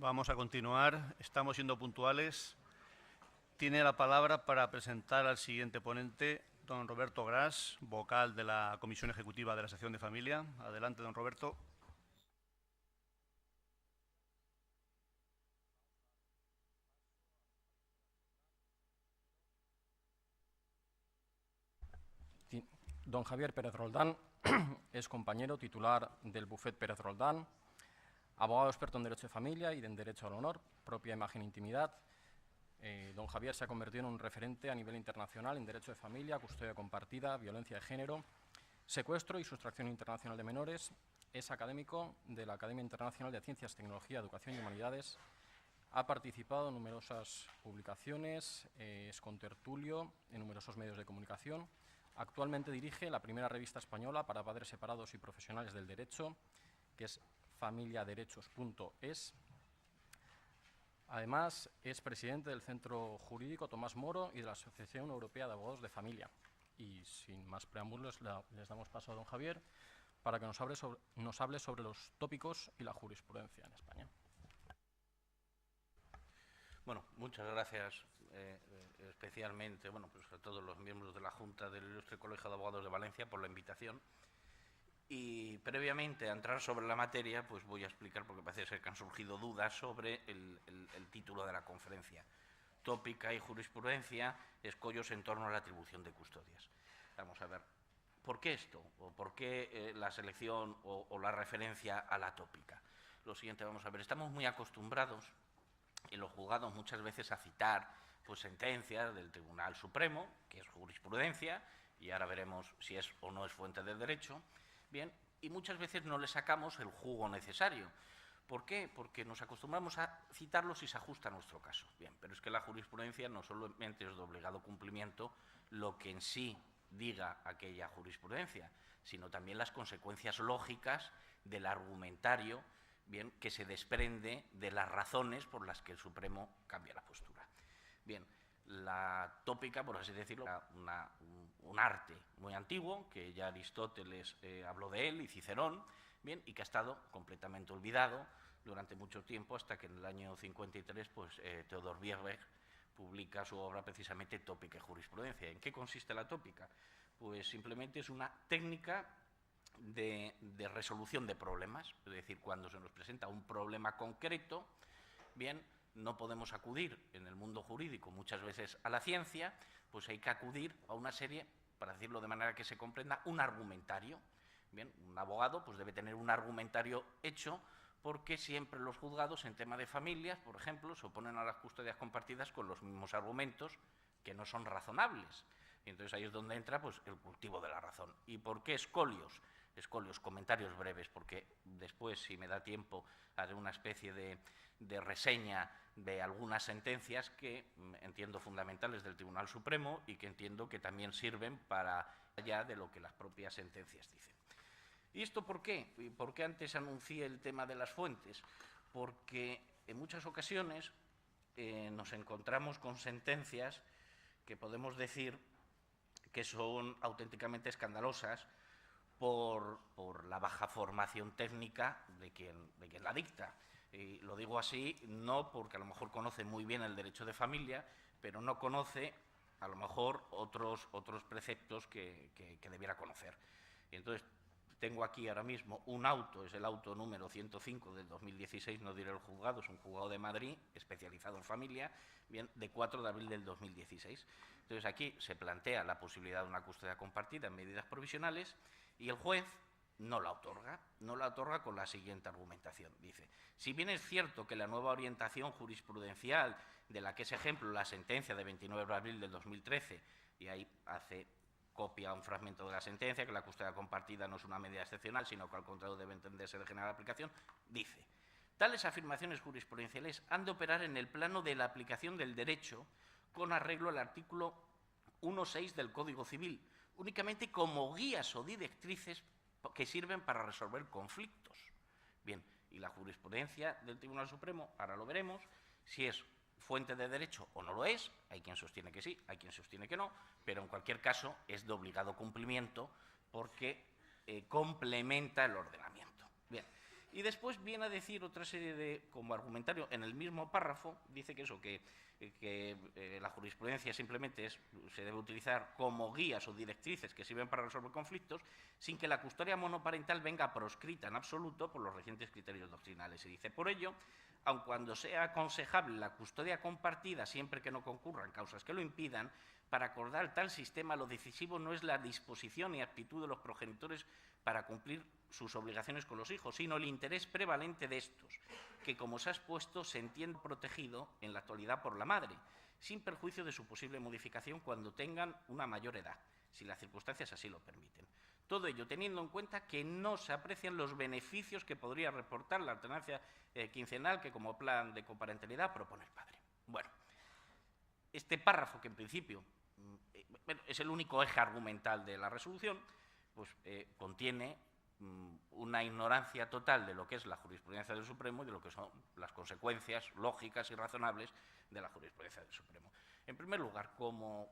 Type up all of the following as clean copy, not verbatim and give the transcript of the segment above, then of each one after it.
Vamos a continuar. Estamos siendo puntuales. Tiene la palabra para presentar al siguiente ponente, don Roberto Gras, vocal de la Comisión Ejecutiva de la Sección de Familia. Adelante, don Roberto. Don Javier Pérez Roldán es compañero titular del Bufet Pérez Roldán, abogado experto en Derecho de Familia y en Derecho al Honor, propia imagen e intimidad. Don Javier se ha convertido en un referente a nivel internacional en Derecho de Familia, custodia compartida, violencia de género, secuestro y sustracción internacional de menores. Es académico de la Academia Internacional de Ciencias, Tecnología, Educación y Humanidades. Ha participado en numerosas publicaciones, es contertulio en numerosos medios de comunicación. Actualmente dirige la primera revista española para padres separados y profesionales del derecho, que es familiaderechos.es. Además, es presidente del Centro Jurídico Tomás Moro y de la Asociación Europea de Abogados de Familia. Y sin más preámbulos, les damos paso a don Javier para que nos hable sobre los tópicos y la jurisprudencia en España. Bueno, muchas gracias especialmente pues a todos los miembros de la Junta del Ilustre Colegio de Abogados de Valencia por la invitación. Y previamente a entrar sobre la materia, pues voy a explicar, porque parece ser que han surgido dudas sobre el título de la conferencia. Tópica y jurisprudencia, escollos en torno a la atribución de custodias. Vamos a ver, ¿por qué esto? ¿O por qué la selección o la referencia a la tópica? Lo siguiente, vamos a ver, estamos muy acostumbrados en los juzgados muchas veces a citar pues sentencias del Tribunal Supremo, que es jurisprudencia, y ahora veremos si es o no es fuente del derecho. Bien, y muchas veces no le sacamos el jugo necesario. ¿Por qué? Porque nos acostumbramos a citarlo si se ajusta a nuestro caso. Bien, pero es que la jurisprudencia no solamente es de obligado cumplimiento lo que en sí diga aquella jurisprudencia, sino también las consecuencias lógicas del argumentario, bien, que se desprende de las razones por las que el Supremo cambia la postura. Bien, la tópica, por así decirlo, un arte muy antiguo, que ya Aristóteles habló de él, y Cicerón, bien, y que ha estado completamente olvidado durante mucho tiempo, hasta que en el año 53 pues, Theodor Bierweg publica su obra precisamente Tópica y Jurisprudencia. ¿En qué consiste la tópica? Pues simplemente es una técnica de resolución de problemas, es decir, cuando se nos presenta un problema concreto, bien, no podemos acudir en el mundo jurídico muchas veces a la ciencia, pues hay que acudir a una serie, para decirlo de manera que se comprenda, un argumentario. Bien, un abogado pues debe tener un argumentario hecho, porque siempre los juzgados en tema de familias, por ejemplo, se oponen a las custodias compartidas con los mismos argumentos que no son razonables. Y entonces ahí es donde entra pues, el cultivo de la razón. ¿Y por qué escolios? Escolios, comentarios breves, porque después, si me da tiempo, haré una especie de reseña de algunas sentencias que entiendo fundamentales del Tribunal Supremo y que entiendo que también sirven para allá de lo que las propias sentencias dicen. ¿Y esto por qué? ¿Y por qué antes anuncié el tema de las fuentes? Porque en muchas ocasiones nos encontramos con sentencias que podemos decir que son auténticamente escandalosas por la baja formación técnica de quien la dicta. Y lo digo así no porque a lo mejor conoce muy bien el derecho de familia, pero no conoce a lo mejor otros preceptos que debiera conocer. Y entonces tengo aquí ahora mismo un auto, es el auto número 105 del 2016, no diré el juzgado, es un juzgado de Madrid, especializado en familia, bien, de 4 de abril del 2016. Entonces aquí se plantea la posibilidad de una custodia compartida en medidas provisionales y el juez no la otorga con la siguiente argumentación. Dice, si bien es cierto que la nueva orientación jurisprudencial de la que es ejemplo la sentencia de 29 de abril del 2013, y ahí copia un fragmento de la sentencia, que la custodia compartida no es una medida excepcional, sino que al contrario debe entenderse de general aplicación, dice, tales afirmaciones jurisprudenciales han de operar en el plano de la aplicación del derecho con arreglo al artículo 1.6 del Código Civil, únicamente como guías o directrices que sirven para resolver conflictos. Bien, y la jurisprudencia del Tribunal Supremo, ahora lo veremos, si es fuente de derecho o no lo es, hay quien sostiene que sí, hay quien sostiene que no, pero en cualquier caso es de obligado cumplimiento porque complementa el ordenamiento. Bien, Y después viene a decir otra serie de, como argumentario, en el mismo párrafo, dice que eso, que la jurisprudencia simplemente se debe utilizar como guías o directrices que sirven para resolver conflictos, sin que la custodia monoparental venga proscrita en absoluto por los recientes criterios doctrinales. Y dice, por ello, aun cuando sea aconsejable la custodia compartida siempre que no concurran causas que lo impidan, para acordar tal sistema lo decisivo no es la disposición y actitud de los progenitores para cumplir sus obligaciones con los hijos, sino el interés prevalente de estos, que, como se ha expuesto, se entiende protegido en la actualidad por la madre, sin perjuicio de su posible modificación cuando tengan una mayor edad, si las circunstancias así lo permiten. Todo ello teniendo en cuenta que no se aprecian los beneficios que podría reportar la alternancia quincenal que como plan de coparentalidad propone el padre. Bueno, este párrafo, que en principio es el único eje argumental de la resolución, pues contiene una ignorancia total de lo que es la jurisprudencia del Supremo y de lo que son las consecuencias lógicas y razonables de la jurisprudencia del Supremo. En primer lugar, como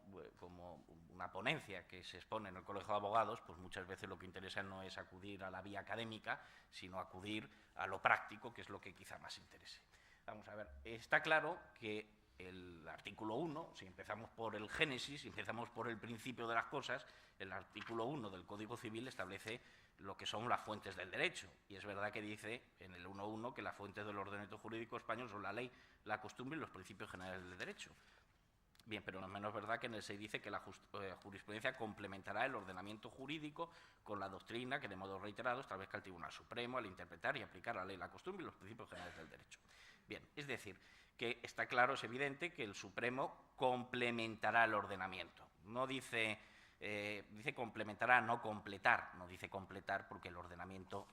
una ponencia que se expone en el Colegio de Abogados, pues muchas veces lo que interesa no es acudir a la vía académica, sino acudir a lo práctico, que es lo que quizá más interese. Vamos a ver, está claro que el artículo 1, si empezamos por el génesis, si empezamos por el principio de las cosas, el artículo 1 del Código Civil establece lo que son las fuentes del derecho. Y es verdad que dice en el 1.1 que las fuentes del ordenamiento jurídico español son la ley, la costumbre y los principios generales del derecho. Bien, pero no es menos verdad que en el 6 dice que la jurisprudencia complementará el ordenamiento jurídico con la doctrina que, de modo reiterado, establezca el Tribunal Supremo al interpretar y aplicar la ley, la costumbre y los principios generales del derecho. Bien, es decir, que está claro, es evidente, que el Supremo complementará el ordenamiento. No dice, dice complementará, no completar. No dice completar porque el ordenamiento,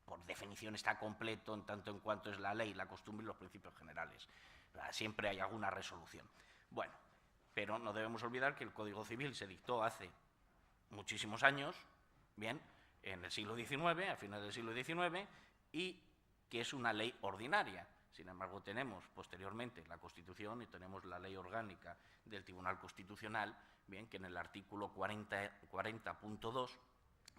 por definición, está completo en tanto en cuanto es la ley, la costumbre y los principios generales. Siempre hay alguna resolución. Bueno, pero no debemos olvidar que el Código Civil se dictó hace muchísimos años, bien, en el siglo XIX, a finales del siglo XIX, y que es una ley ordinaria. Sin embargo, tenemos posteriormente la Constitución y tenemos la Ley Orgánica del Tribunal Constitucional, bien, que en el artículo 40.2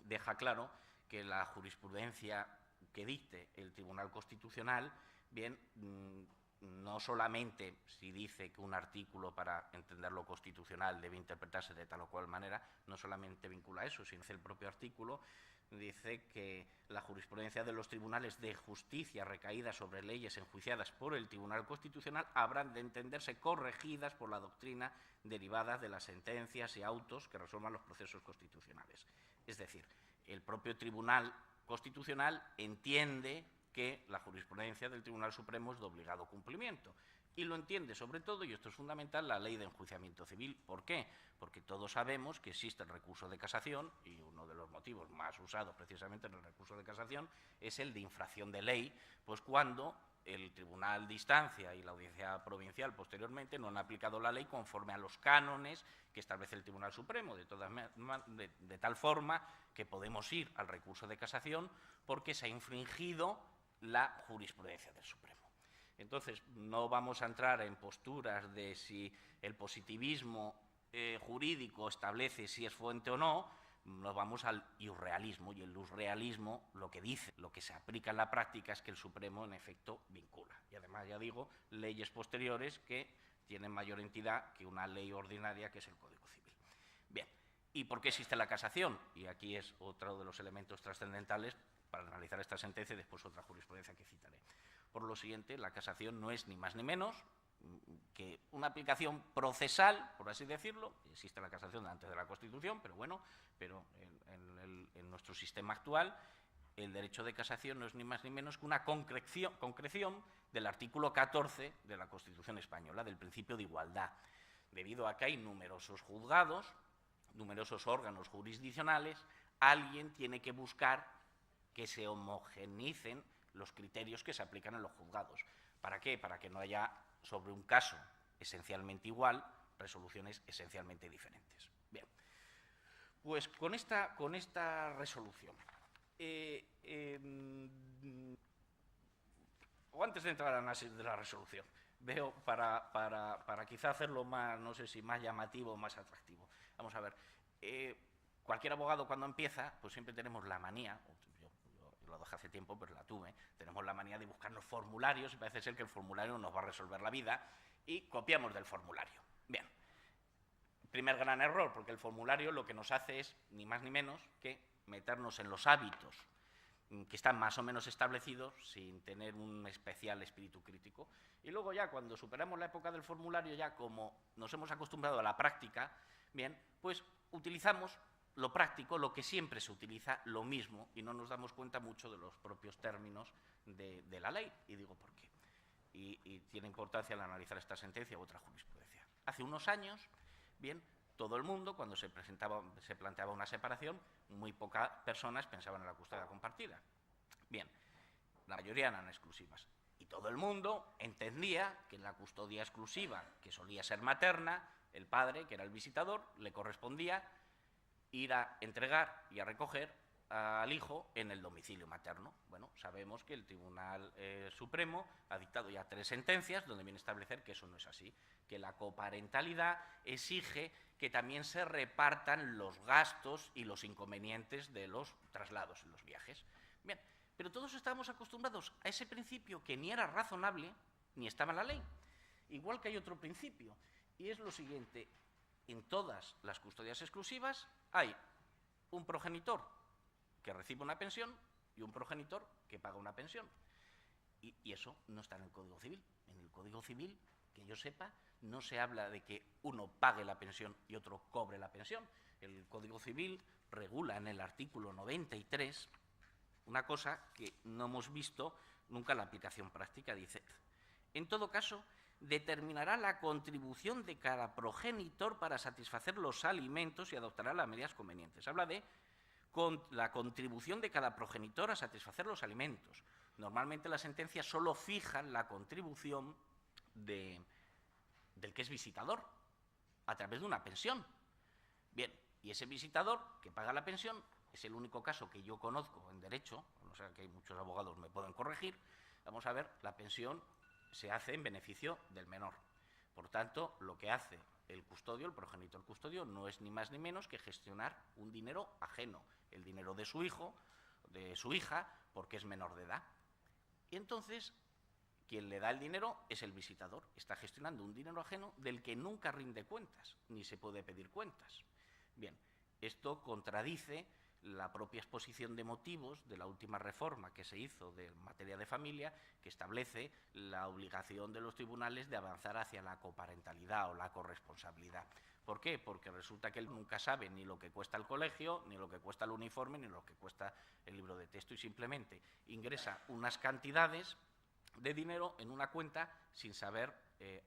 deja claro que la jurisprudencia que dicte el Tribunal Constitucional, bien, no solamente si dice que un artículo para entender lo constitucional debe interpretarse de tal o cual manera, no solamente vincula eso, sino que el propio artículo dice que la jurisprudencia de los tribunales de justicia recaída sobre leyes enjuiciadas por el Tribunal Constitucional habrán de entenderse corregidas por la doctrina derivada de las sentencias y autos que resuelvan los procesos constitucionales. Es decir, el propio Tribunal Constitucional entiende que la jurisprudencia del Tribunal Supremo es de obligado cumplimiento. Y lo entiende sobre todo, y esto es fundamental, la ley de enjuiciamiento civil. ¿Por qué? Porque todos sabemos que existe el recurso de casación, y uno de los motivos más usados precisamente en el recurso de casación es el de infracción de ley, pues cuando el Tribunal de Instancia y la Audiencia Provincial posteriormente no han aplicado la ley conforme a los cánones que establece el Tribunal Supremo, de tal forma que podemos ir al recurso de casación porque se ha infringido la jurisprudencia del Supremo. Entonces, no vamos a entrar en posturas de si el positivismo jurídico establece si es fuente o no, nos vamos al irrealismo, y el irrealismo lo que dice, lo que se aplica en la práctica es que el Supremo en efecto vincula. Y además, ya digo, leyes posteriores que tienen mayor entidad que una ley ordinaria que es el Código Civil. Bien, ¿y por qué existe la casación? Y aquí es otro de los elementos trascendentales para analizar esta sentencia y después otra jurisprudencia que citaré. Por lo siguiente, la casación no es ni más ni menos que una aplicación procesal, por así decirlo. Existe la casación antes de la Constitución, pero bueno, en nuestro sistema actual el derecho de casación no es ni más ni menos que una concreción del artículo 14 de la Constitución española, del principio de igualdad, debido a que hay numerosos juzgados, numerosos órganos jurisdiccionales, alguien tiene que buscar que se homogeneicen los criterios que se aplican en los juzgados. ¿Para qué? Para que no haya sobre un caso esencialmente igual resoluciones esencialmente diferentes. Bien, pues con esta resolución, o antes de entrar al análisis de la resolución, veo para quizá hacerlo más, no sé si más llamativo o más atractivo. Vamos a ver, cualquier abogado cuando empieza, pues siempre tenemos la manía, lo dejé hace tiempo, pero la tuve. Tenemos la manía de buscarnos formularios y parece ser que el formulario nos va a resolver la vida y copiamos del formulario. Bien, primer gran error, porque el formulario lo que nos hace es, ni más ni menos, que meternos en los hábitos que están más o menos establecidos sin tener un especial espíritu crítico. Y luego ya cuando superamos la época del formulario, ya como nos hemos acostumbrado a la práctica, bien, pues utilizamos lo práctico, lo que siempre se utiliza, lo mismo, y no nos damos cuenta mucho de los propios términos de la ley. Y digo por qué. Y tiene importancia al analizar esta sentencia u otra jurisprudencia. Hace unos años, bien, todo el mundo, cuando se planteaba una separación, muy pocas personas pensaban en la custodia compartida. Bien, la mayoría eran exclusivas. Y todo el mundo entendía que en la custodia exclusiva, que solía ser materna, el padre, que era el visitador, le correspondía ir a entregar y a recoger al hijo en el domicilio materno. Bueno, sabemos que el Tribunal Supremo ha dictado ya 3 sentencias donde viene a establecer que eso no es así, que la coparentalidad exige que también se repartan los gastos y los inconvenientes de los traslados y los viajes. Bien, pero todos estábamos acostumbrados a ese principio que ni era razonable ni estaba en la ley. Igual que hay otro principio, y es lo siguiente: en todas las custodias exclusivas hay un progenitor que recibe una pensión y un progenitor que paga una pensión. Y eso no está en el Código Civil. En el Código Civil, que yo sepa, no se habla de que uno pague la pensión y otro cobre la pensión. El Código Civil regula en el artículo 93 una cosa que no hemos visto nunca en la aplicación práctica. Dice: en todo caso, determinará la contribución de cada progenitor para satisfacer los alimentos y adoptará las medidas convenientes. Habla de la contribución de cada progenitor a satisfacer los alimentos. Normalmente las sentencias solo fijan la contribución del que es visitador a través de una pensión. Bien, y ese visitador que paga la pensión es el único caso que yo conozco en derecho, o sea que hay muchos abogados me pueden corregir. Vamos a ver, la pensión se hace en beneficio del menor. Por tanto, lo que hace el custodio, el progenitor custodio, no es ni más ni menos que gestionar un dinero ajeno, el dinero de su hijo, de su hija, porque es menor de edad. Y entonces, quien le da el dinero es el visitador. Está gestionando un dinero ajeno del que nunca rinde cuentas, ni se puede pedir cuentas. Bien, esto contradice la propia exposición de motivos de la última reforma que se hizo de materia de familia, que establece la obligación de los tribunales de avanzar hacia la coparentalidad o la corresponsabilidad. ¿Por qué? Porque resulta que él nunca sabe ni lo que cuesta el colegio, ni lo que cuesta el uniforme, ni lo que cuesta el libro de texto, y simplemente ingresa unas cantidades de dinero en una cuenta sin saber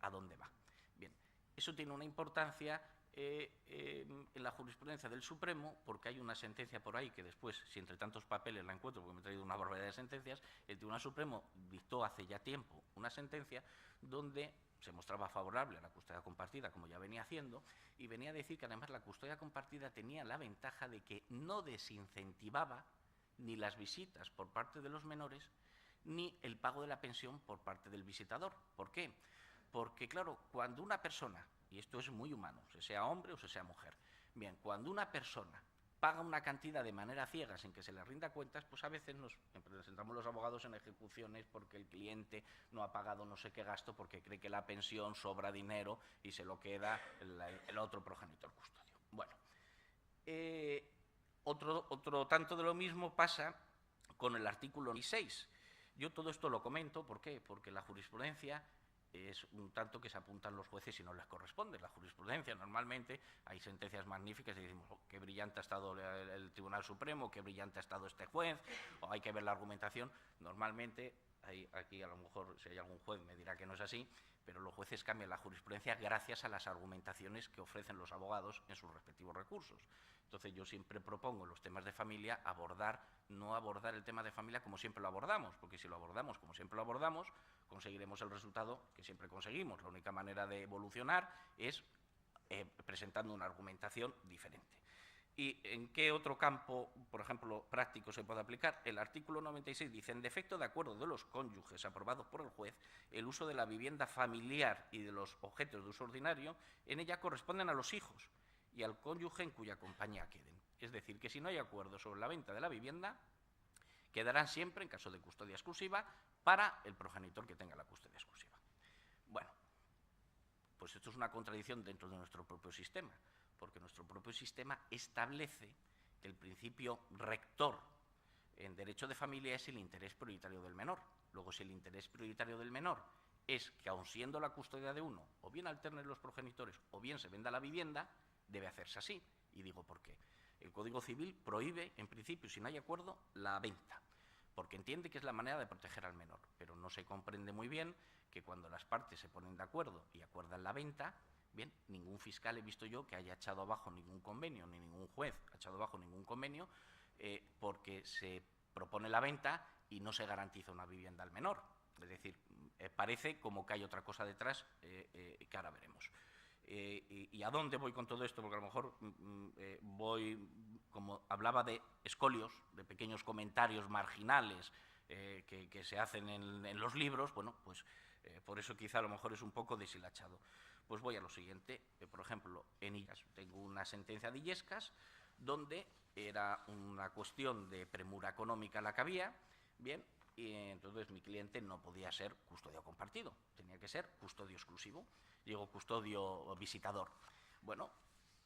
a dónde va. Bien, eso tiene una importancia en la jurisprudencia del Supremo, porque hay una sentencia por ahí que después, si entre tantos papeles la encuentro, porque me he traído una barbaridad de sentencias, el Tribunal Supremo dictó hace ya tiempo una sentencia donde se mostraba favorable a la custodia compartida, como ya venía haciendo, y venía a decir que además la custodia compartida tenía la ventaja de que no desincentivaba ni las visitas por parte de los menores, ni el pago de la pensión por parte del visitador. ¿Por qué? Porque, claro, cuando una persona, y esto es muy humano, sea hombre o sea mujer, bien, cuando una persona paga una cantidad de manera ciega sin que se le rinda cuentas, pues a veces nos presentamos los abogados en ejecuciones porque el cliente no ha pagado no sé qué gasto porque cree que la pensión sobra dinero y se lo queda el otro progenitor custodio. Bueno, otro tanto de lo mismo pasa con el artículo 6. Yo todo esto lo comento, ¿por qué? Porque la jurisprudencia es un tanto que se apuntan los jueces y no les corresponde. La jurisprudencia, normalmente, hay sentencias magníficas y decimos, oh, qué brillante ha estado el Tribunal Supremo, qué brillante ha estado este juez, o hay que ver la argumentación. Normalmente, aquí a lo mejor si hay algún juez me dirá que no es así, pero los jueces cambian la jurisprudencia gracias a las argumentaciones que ofrecen los abogados en sus respectivos recursos. Entonces yo siempre propongo los temas de familia no abordar el tema de familia como siempre lo abordamos, porque si lo abordamos como siempre lo abordamos, conseguiremos el resultado que siempre conseguimos. La única manera de evolucionar es presentando una argumentación diferente. ¿Y en qué otro campo, por ejemplo, práctico se puede aplicar? El artículo 96 dice: en defecto de acuerdo de los cónyuges aprobados por el juez, el uso de la vivienda familiar y de los objetos de uso ordinario en ella corresponden a los hijos y al cónyuge en cuya compañía queden. Es decir, que si no hay acuerdo sobre la venta de la vivienda, quedarán siempre, en caso de custodia exclusiva, para el progenitor que tenga la custodia exclusiva. Bueno, pues esto es una contradicción dentro de nuestro propio sistema, porque nuestro propio sistema establece que el principio rector en derecho de familia es el interés prioritario del menor. Luego, si el interés prioritario del menor es que, aun siendo la custodia de uno, o bien alternen los progenitores o bien se venda la vivienda, debe hacerse así. Y digo por qué. El Código Civil prohíbe, en principio, si no hay acuerdo, la venta, porque entiende que es la manera de proteger al menor, pero no se comprende muy bien que cuando las partes se ponen de acuerdo y acuerdan la venta, bien, ningún fiscal he visto yo que haya echado abajo ningún convenio, ni ningún juez ha echado abajo ningún convenio, porque se propone la venta y no se garantiza una vivienda al menor. Es decir, parece como que hay otra cosa detrás que ahora veremos. ¿Y a dónde voy con todo esto? Porque a lo mejor voy, como hablaba de escolios, de pequeños comentarios marginales que se hacen en los libros, bueno, pues por eso quizá a lo mejor es un poco deshilachado. Pues voy a lo siguiente. Por ejemplo, en Illescas tengo una sentencia de Illescas donde era una cuestión de premura económica la que había, bien, y entonces mi cliente no podía ser custodio compartido, tenía que ser custodio exclusivo, digo custodio visitador. Bueno,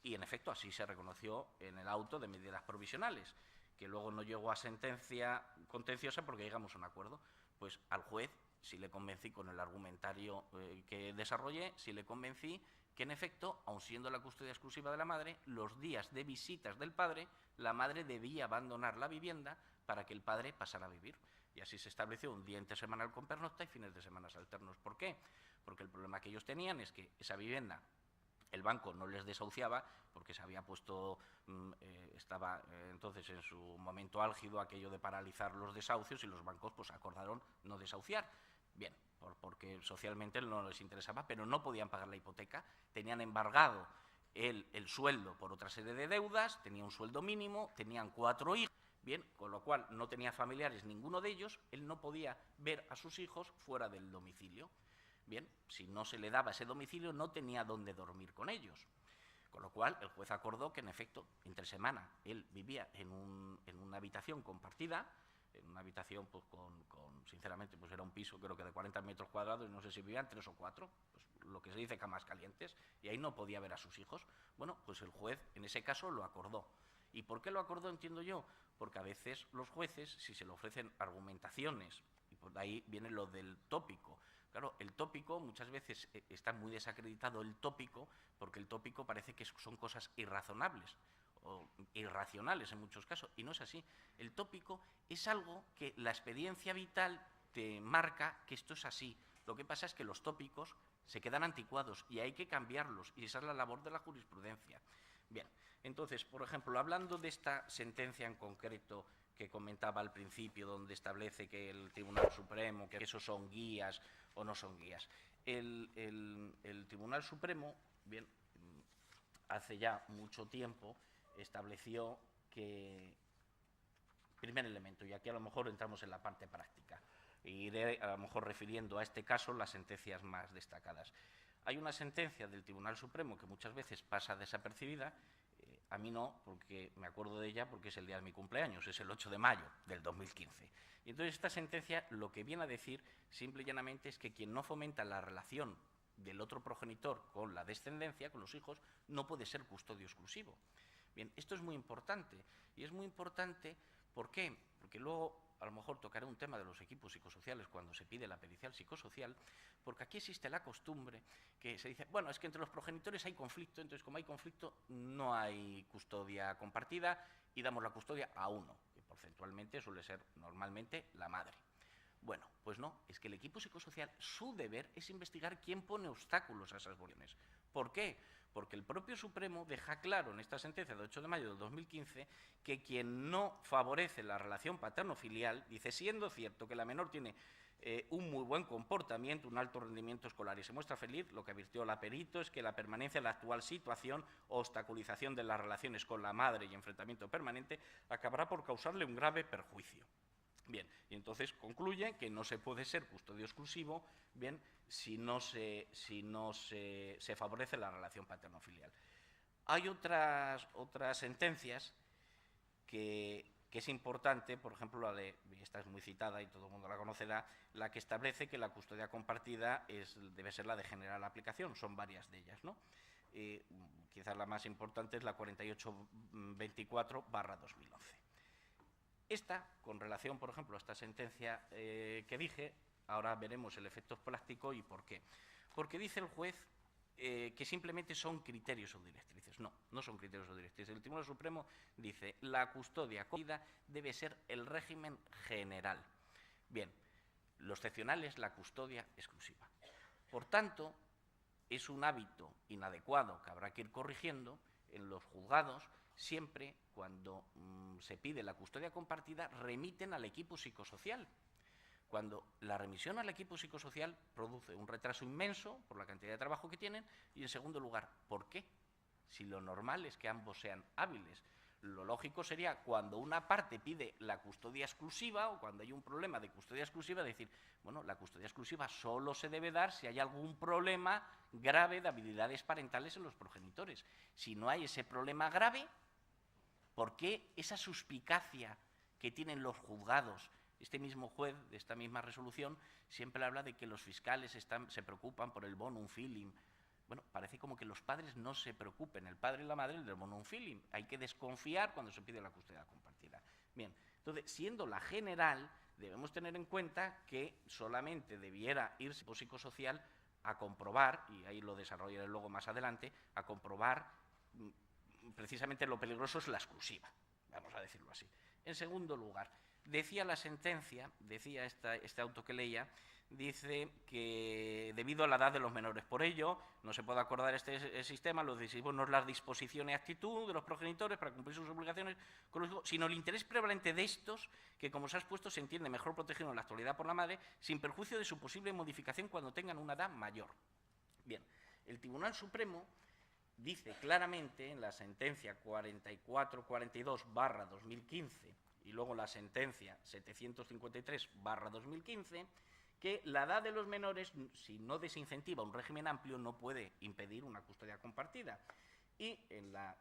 y en efecto así se reconoció en el auto de medidas provisionales, que luego no llegó a sentencia contenciosa porque llegamos a un acuerdo. Pues al juez, si le convencí con el argumentario que desarrollé, si le convencí que en efecto, aun siendo la custodia exclusiva de la madre, los días de visitas del padre, la madre debía abandonar la vivienda para que el padre pasara a vivir. Y así se estableció un día intersemanal con pernocta y fines de semana alternos. ¿Por qué? Porque el problema que ellos tenían es que esa vivienda el banco no les desahuciaba porque se había puesto, estaba entonces en su momento álgido aquello de paralizar los desahucios y los bancos pues acordaron no desahuciar. Bien, porque socialmente no les interesaba, pero no podían pagar la hipoteca, tenían embargado el sueldo por otra serie de deudas, tenía un sueldo mínimo, tenían 4 hijos, bien, con lo cual no tenía familiares ninguno de ellos, él no podía ver a sus hijos fuera del domicilio. Bien, si no se le daba ese domicilio, no tenía dónde dormir con ellos. Con lo cual, el juez acordó que, en efecto, entre semana él vivía en una habitación compartida, en una habitación, pues, sinceramente, pues era un piso, creo que de 40 metros cuadrados, y no sé si vivían 3 o 4, pues, lo que se dice camas calientes, y ahí no podía ver a sus hijos. Bueno, pues el juez, en ese caso, lo acordó. ¿Y por qué lo acordó, entiendo yo? Porque a veces los jueces, si se le ofrecen argumentaciones, y por ahí viene lo del tópico. Claro, el tópico, muchas veces está muy desacreditado el tópico, porque el tópico parece que son cosas irrazonables o irracionales en muchos casos, y no es así. El tópico es algo que la experiencia vital te marca que esto es así. Lo que pasa es que los tópicos se quedan anticuados y hay que cambiarlos, y esa es la labor de la jurisprudencia. Bien, entonces, por ejemplo, hablando de esta sentencia en concreto que comentaba al principio, donde establece que el Tribunal Supremo, que esos son guías o no son guías. El Tribunal Supremo, bien, hace ya mucho tiempo, estableció que, primer elemento, y aquí a lo mejor entramos en la parte práctica, e iré a lo mejor refiriendo a este caso las sentencias más destacadas. Hay una sentencia del Tribunal Supremo que muchas veces pasa desapercibida, a mí no, porque me acuerdo de ella porque es el día de mi cumpleaños, es el 8 de mayo del 2015. Y entonces esta sentencia lo que viene a decir simple y llanamente es que quien no fomenta la relación del otro progenitor con la descendencia, con los hijos, no puede ser custodio exclusivo. Bien, esto es muy importante, y es muy importante, ¿por qué? Porque luego a lo mejor tocaré un tema de los equipos psicosociales cuando se pide la pericial psicosocial, porque aquí existe la costumbre que se dice, bueno, es que entre los progenitores hay conflicto, entonces como hay conflicto no hay custodia compartida y damos la custodia a uno, que porcentualmente suele ser normalmente la madre. Bueno, pues no, es que el equipo psicosocial, su deber es investigar quién pone obstáculos a esas voliones. ¿Por qué? Porque el propio Supremo deja claro en esta sentencia de 8 de mayo del 2015 que quien no favorece la relación paterno-filial, dice, siendo cierto que la menor tiene un muy buen comportamiento, un alto rendimiento escolar y se muestra feliz, lo que advirtió la perito es que la permanencia en la actual situación o obstaculización de las relaciones con la madre y enfrentamiento permanente acabará por causarle un grave perjuicio. Bien, y entonces concluye que no se puede ser custodio exclusivo, bien, si no se favorece la relación paterno-filial. Hay otras sentencias que que es importante, por ejemplo, la de, esta es muy citada y todo el mundo la conocerá, la que establece que la custodia compartida debe ser la de general aplicación, son varias de ellas, ¿no? Quizás la más importante es la 4824/2011. Esta, con relación, por ejemplo, a esta sentencia que dije, ahora veremos el efecto práctico y por qué. Porque dice el juez que simplemente son criterios o directrices. No, no son criterios o directrices. El Tribunal Supremo dice la custodia compartida debe ser el régimen general. Bien, lo excepcional es la custodia exclusiva. Por tanto, es un hábito inadecuado que habrá que ir corrigiendo en los juzgados. Siempre cuando se pide la custodia compartida remiten al equipo psicosocial. Cuando la remisión al equipo psicosocial produce un retraso inmenso por la cantidad de trabajo que tienen y, en segundo lugar, ¿por qué? Si lo normal es que ambos sean hábiles. Lo lógico sería, cuando una parte pide la custodia exclusiva o cuando hay un problema de custodia exclusiva, decir, bueno, la custodia exclusiva solo se debe dar si hay algún problema grave de habilidades parentales en los progenitores. Si no hay ese problema grave, ¿por qué esa suspicacia que tienen los juzgados? Este mismo juez de esta misma resolución siempre habla de que los fiscales se preocupan por el bonum filium. Bueno, parece como que los padres no se preocupen, el padre y la madre, del bonum filium. Hay que desconfiar cuando se pide la custodia compartida. Bien, entonces, siendo la general, debemos tener en cuenta que solamente debiera irse al psicosocial a comprobar, y ahí lo desarrollaré luego más adelante, a comprobar precisamente lo peligroso es la exclusiva, vamos a decirlo así. En segundo lugar, decía la sentencia, decía este auto que leía, dice que debido a la edad de los menores, por ello no se puede acordar este sistema, lo decisivo no es la disposición y actitud de los progenitores para cumplir sus obligaciones con los hijos, sino el interés prevalente de estos, que como se ha expuesto se entiende mejor protegido en la actualidad por la madre, sin perjuicio de su posible modificación cuando tengan una edad mayor. Bien, el Tribunal Supremo dice claramente en la sentencia 4442/2015 y luego la sentencia 753/2015 que la edad de los menores, si no desincentiva un régimen amplio, no puede impedir una custodia compartida. Y en la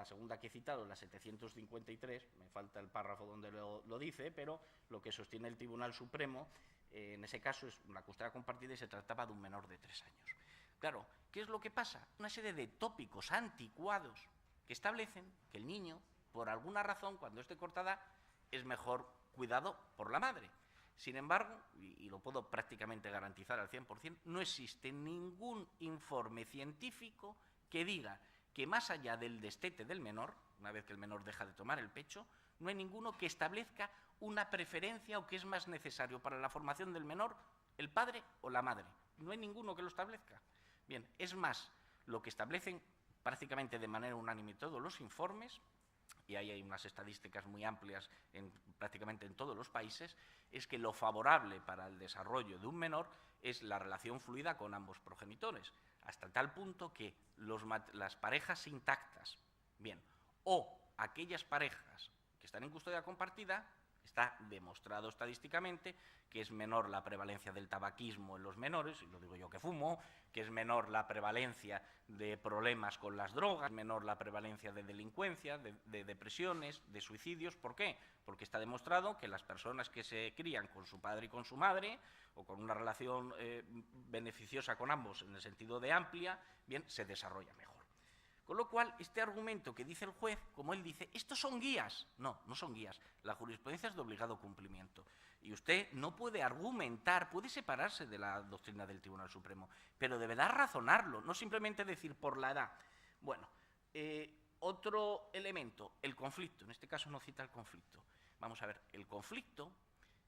segunda que he citado, la 753, me falta el párrafo donde lo dice, pero lo que sostiene el Tribunal Supremo, en ese caso es una custodia compartida y se trataba de un menor de 3 años. Claro, ¿qué es lo que pasa? Una serie de tópicos anticuados que establecen que el niño, por alguna razón, cuando esté cortada, es mejor cuidado por la madre. Sin embargo, y lo puedo prácticamente garantizar al 100%, no existe ningún informe científico que diga que más allá del destete del menor, una vez que el menor deja de tomar el pecho, no hay ninguno que establezca una preferencia o que es más necesario para la formación del menor el padre o la madre. No hay ninguno que lo establezca. Bien, es más, lo que establecen prácticamente de manera unánime todos los informes, y ahí hay unas estadísticas muy amplias prácticamente en todos los países, es que lo favorable para el desarrollo de un menor es la relación fluida con ambos progenitores, hasta tal punto que las parejas intactas, bien, o aquellas parejas que están en custodia compartida, está demostrado estadísticamente que es menor la prevalencia del tabaquismo en los menores, y lo digo yo que fumo, que es menor la prevalencia de problemas con las drogas, es menor la prevalencia de delincuencia, de depresiones, de suicidios. ¿Por qué? Porque está demostrado que las personas que se crían con su padre y con su madre, o con una relación beneficiosa con ambos en el sentido de amplia, bien, se desarrolla mejor. Con lo cual, este argumento que dice el juez, como él dice, estos son guías. No, no son guías. La jurisprudencia es de obligado cumplimiento. Y usted no puede argumentar, puede separarse de la doctrina del Tribunal Supremo, pero deberá razonarlo, no simplemente decir por la edad. Bueno, otro elemento, el conflicto. En este caso no cita el conflicto. Vamos a ver, el conflicto,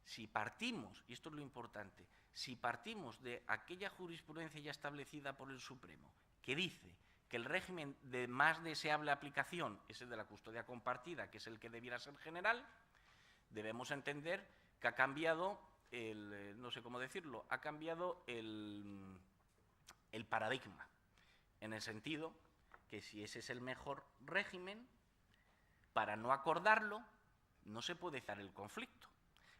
si partimos, y esto es lo importante, si partimos de aquella jurisprudencia ya establecida por el Supremo, que dice que el régimen de más deseable aplicación es el de la custodia compartida, que es el que debiera ser general, debemos entender que ha cambiado no sé cómo decirlo, ha cambiado el paradigma, en el sentido que si ese es el mejor régimen, para no acordarlo, no se puede dar el conflicto.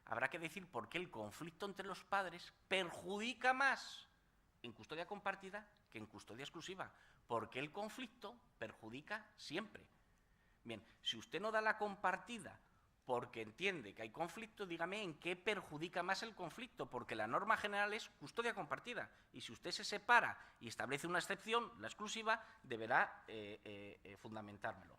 Habrá que decir por qué el conflicto entre los padres perjudica más en custodia compartida que en custodia exclusiva, porque el conflicto perjudica siempre. Bien, si usted no da la compartida porque entiende que hay conflicto, dígame en qué perjudica más el conflicto, porque la norma general es custodia compartida, y si usted se separa y establece una excepción, la exclusiva, deberá fundamentármelo.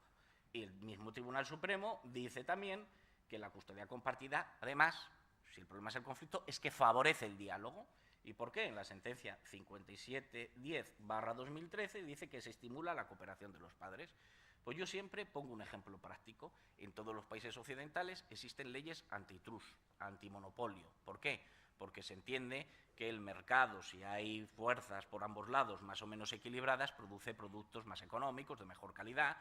Y el mismo Tribunal Supremo dice también que la custodia compartida, además, si el problema es el conflicto, es que favorece el diálogo. ¿Y por qué? En la sentencia 5710/2013 dice que se estimula la cooperación de los padres. Pues yo siempre pongo un ejemplo práctico. En todos los países occidentales existen leyes antitrust, antimonopolio. ¿Por qué? Porque se entiende que el mercado, si hay fuerzas por ambos lados más o menos equilibradas, produce productos más económicos, de mejor calidad.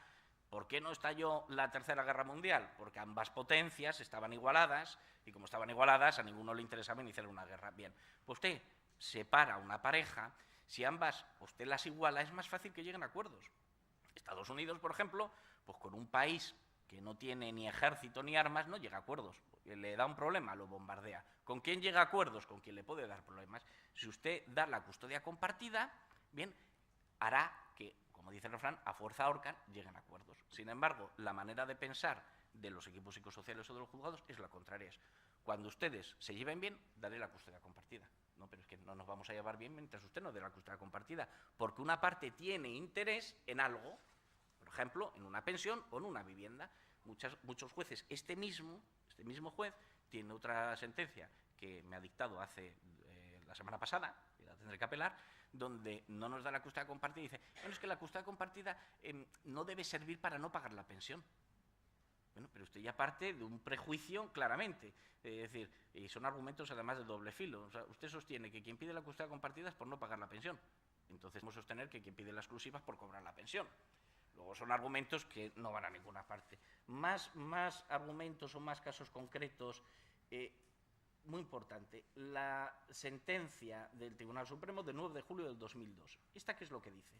¿Por qué no estalló la Tercera Guerra Mundial? Porque ambas potencias estaban igualadas, y como estaban igualadas, a ninguno le interesaba iniciar una guerra. Bien, pues usted separa una pareja, si ambas usted las iguala, es más fácil que lleguen a acuerdos. Estados Unidos, por ejemplo, pues con un país que no tiene ni ejército ni armas, no llega a acuerdos. Le da un problema, lo bombardea. ¿Con quién llega a acuerdos? Con quien le puede dar problemas. Si usted da la custodia compartida, bien, hará que, como dice el refrán, a fuerza ahorcan, lleguen a acuerdos. Sin embargo, la manera de pensar de los equipos psicosociales o de los juzgados es la contraria. Es, cuando ustedes se lleven bien, daré la custodia compartida. No, pero es que no nos vamos a llevar bien mientras usted no dé la custodia compartida, porque una parte tiene interés en algo, por ejemplo, en una pensión o en una vivienda. Muchos jueces, este mismo juez tiene otra sentencia que me ha dictado hace la semana pasada, y la tendré que apelar, donde no nos da la custodia compartida y dice, bueno, es que la custodia compartida no debe servir para no pagar la pensión. Bueno, pero usted ya parte de un prejuicio claramente, es decir, y son argumentos además de doble filo. O sea, usted sostiene que quien pide la custodia compartida es por no pagar la pensión. Entonces vamos a sostener que quien pide la exclusiva es por cobrar la pensión. Luego son argumentos que no van a ninguna parte. Más argumentos o más casos concretos, muy importante, la sentencia del Tribunal Supremo del 9 de julio del 2002. ¿Esta qué es lo que dice?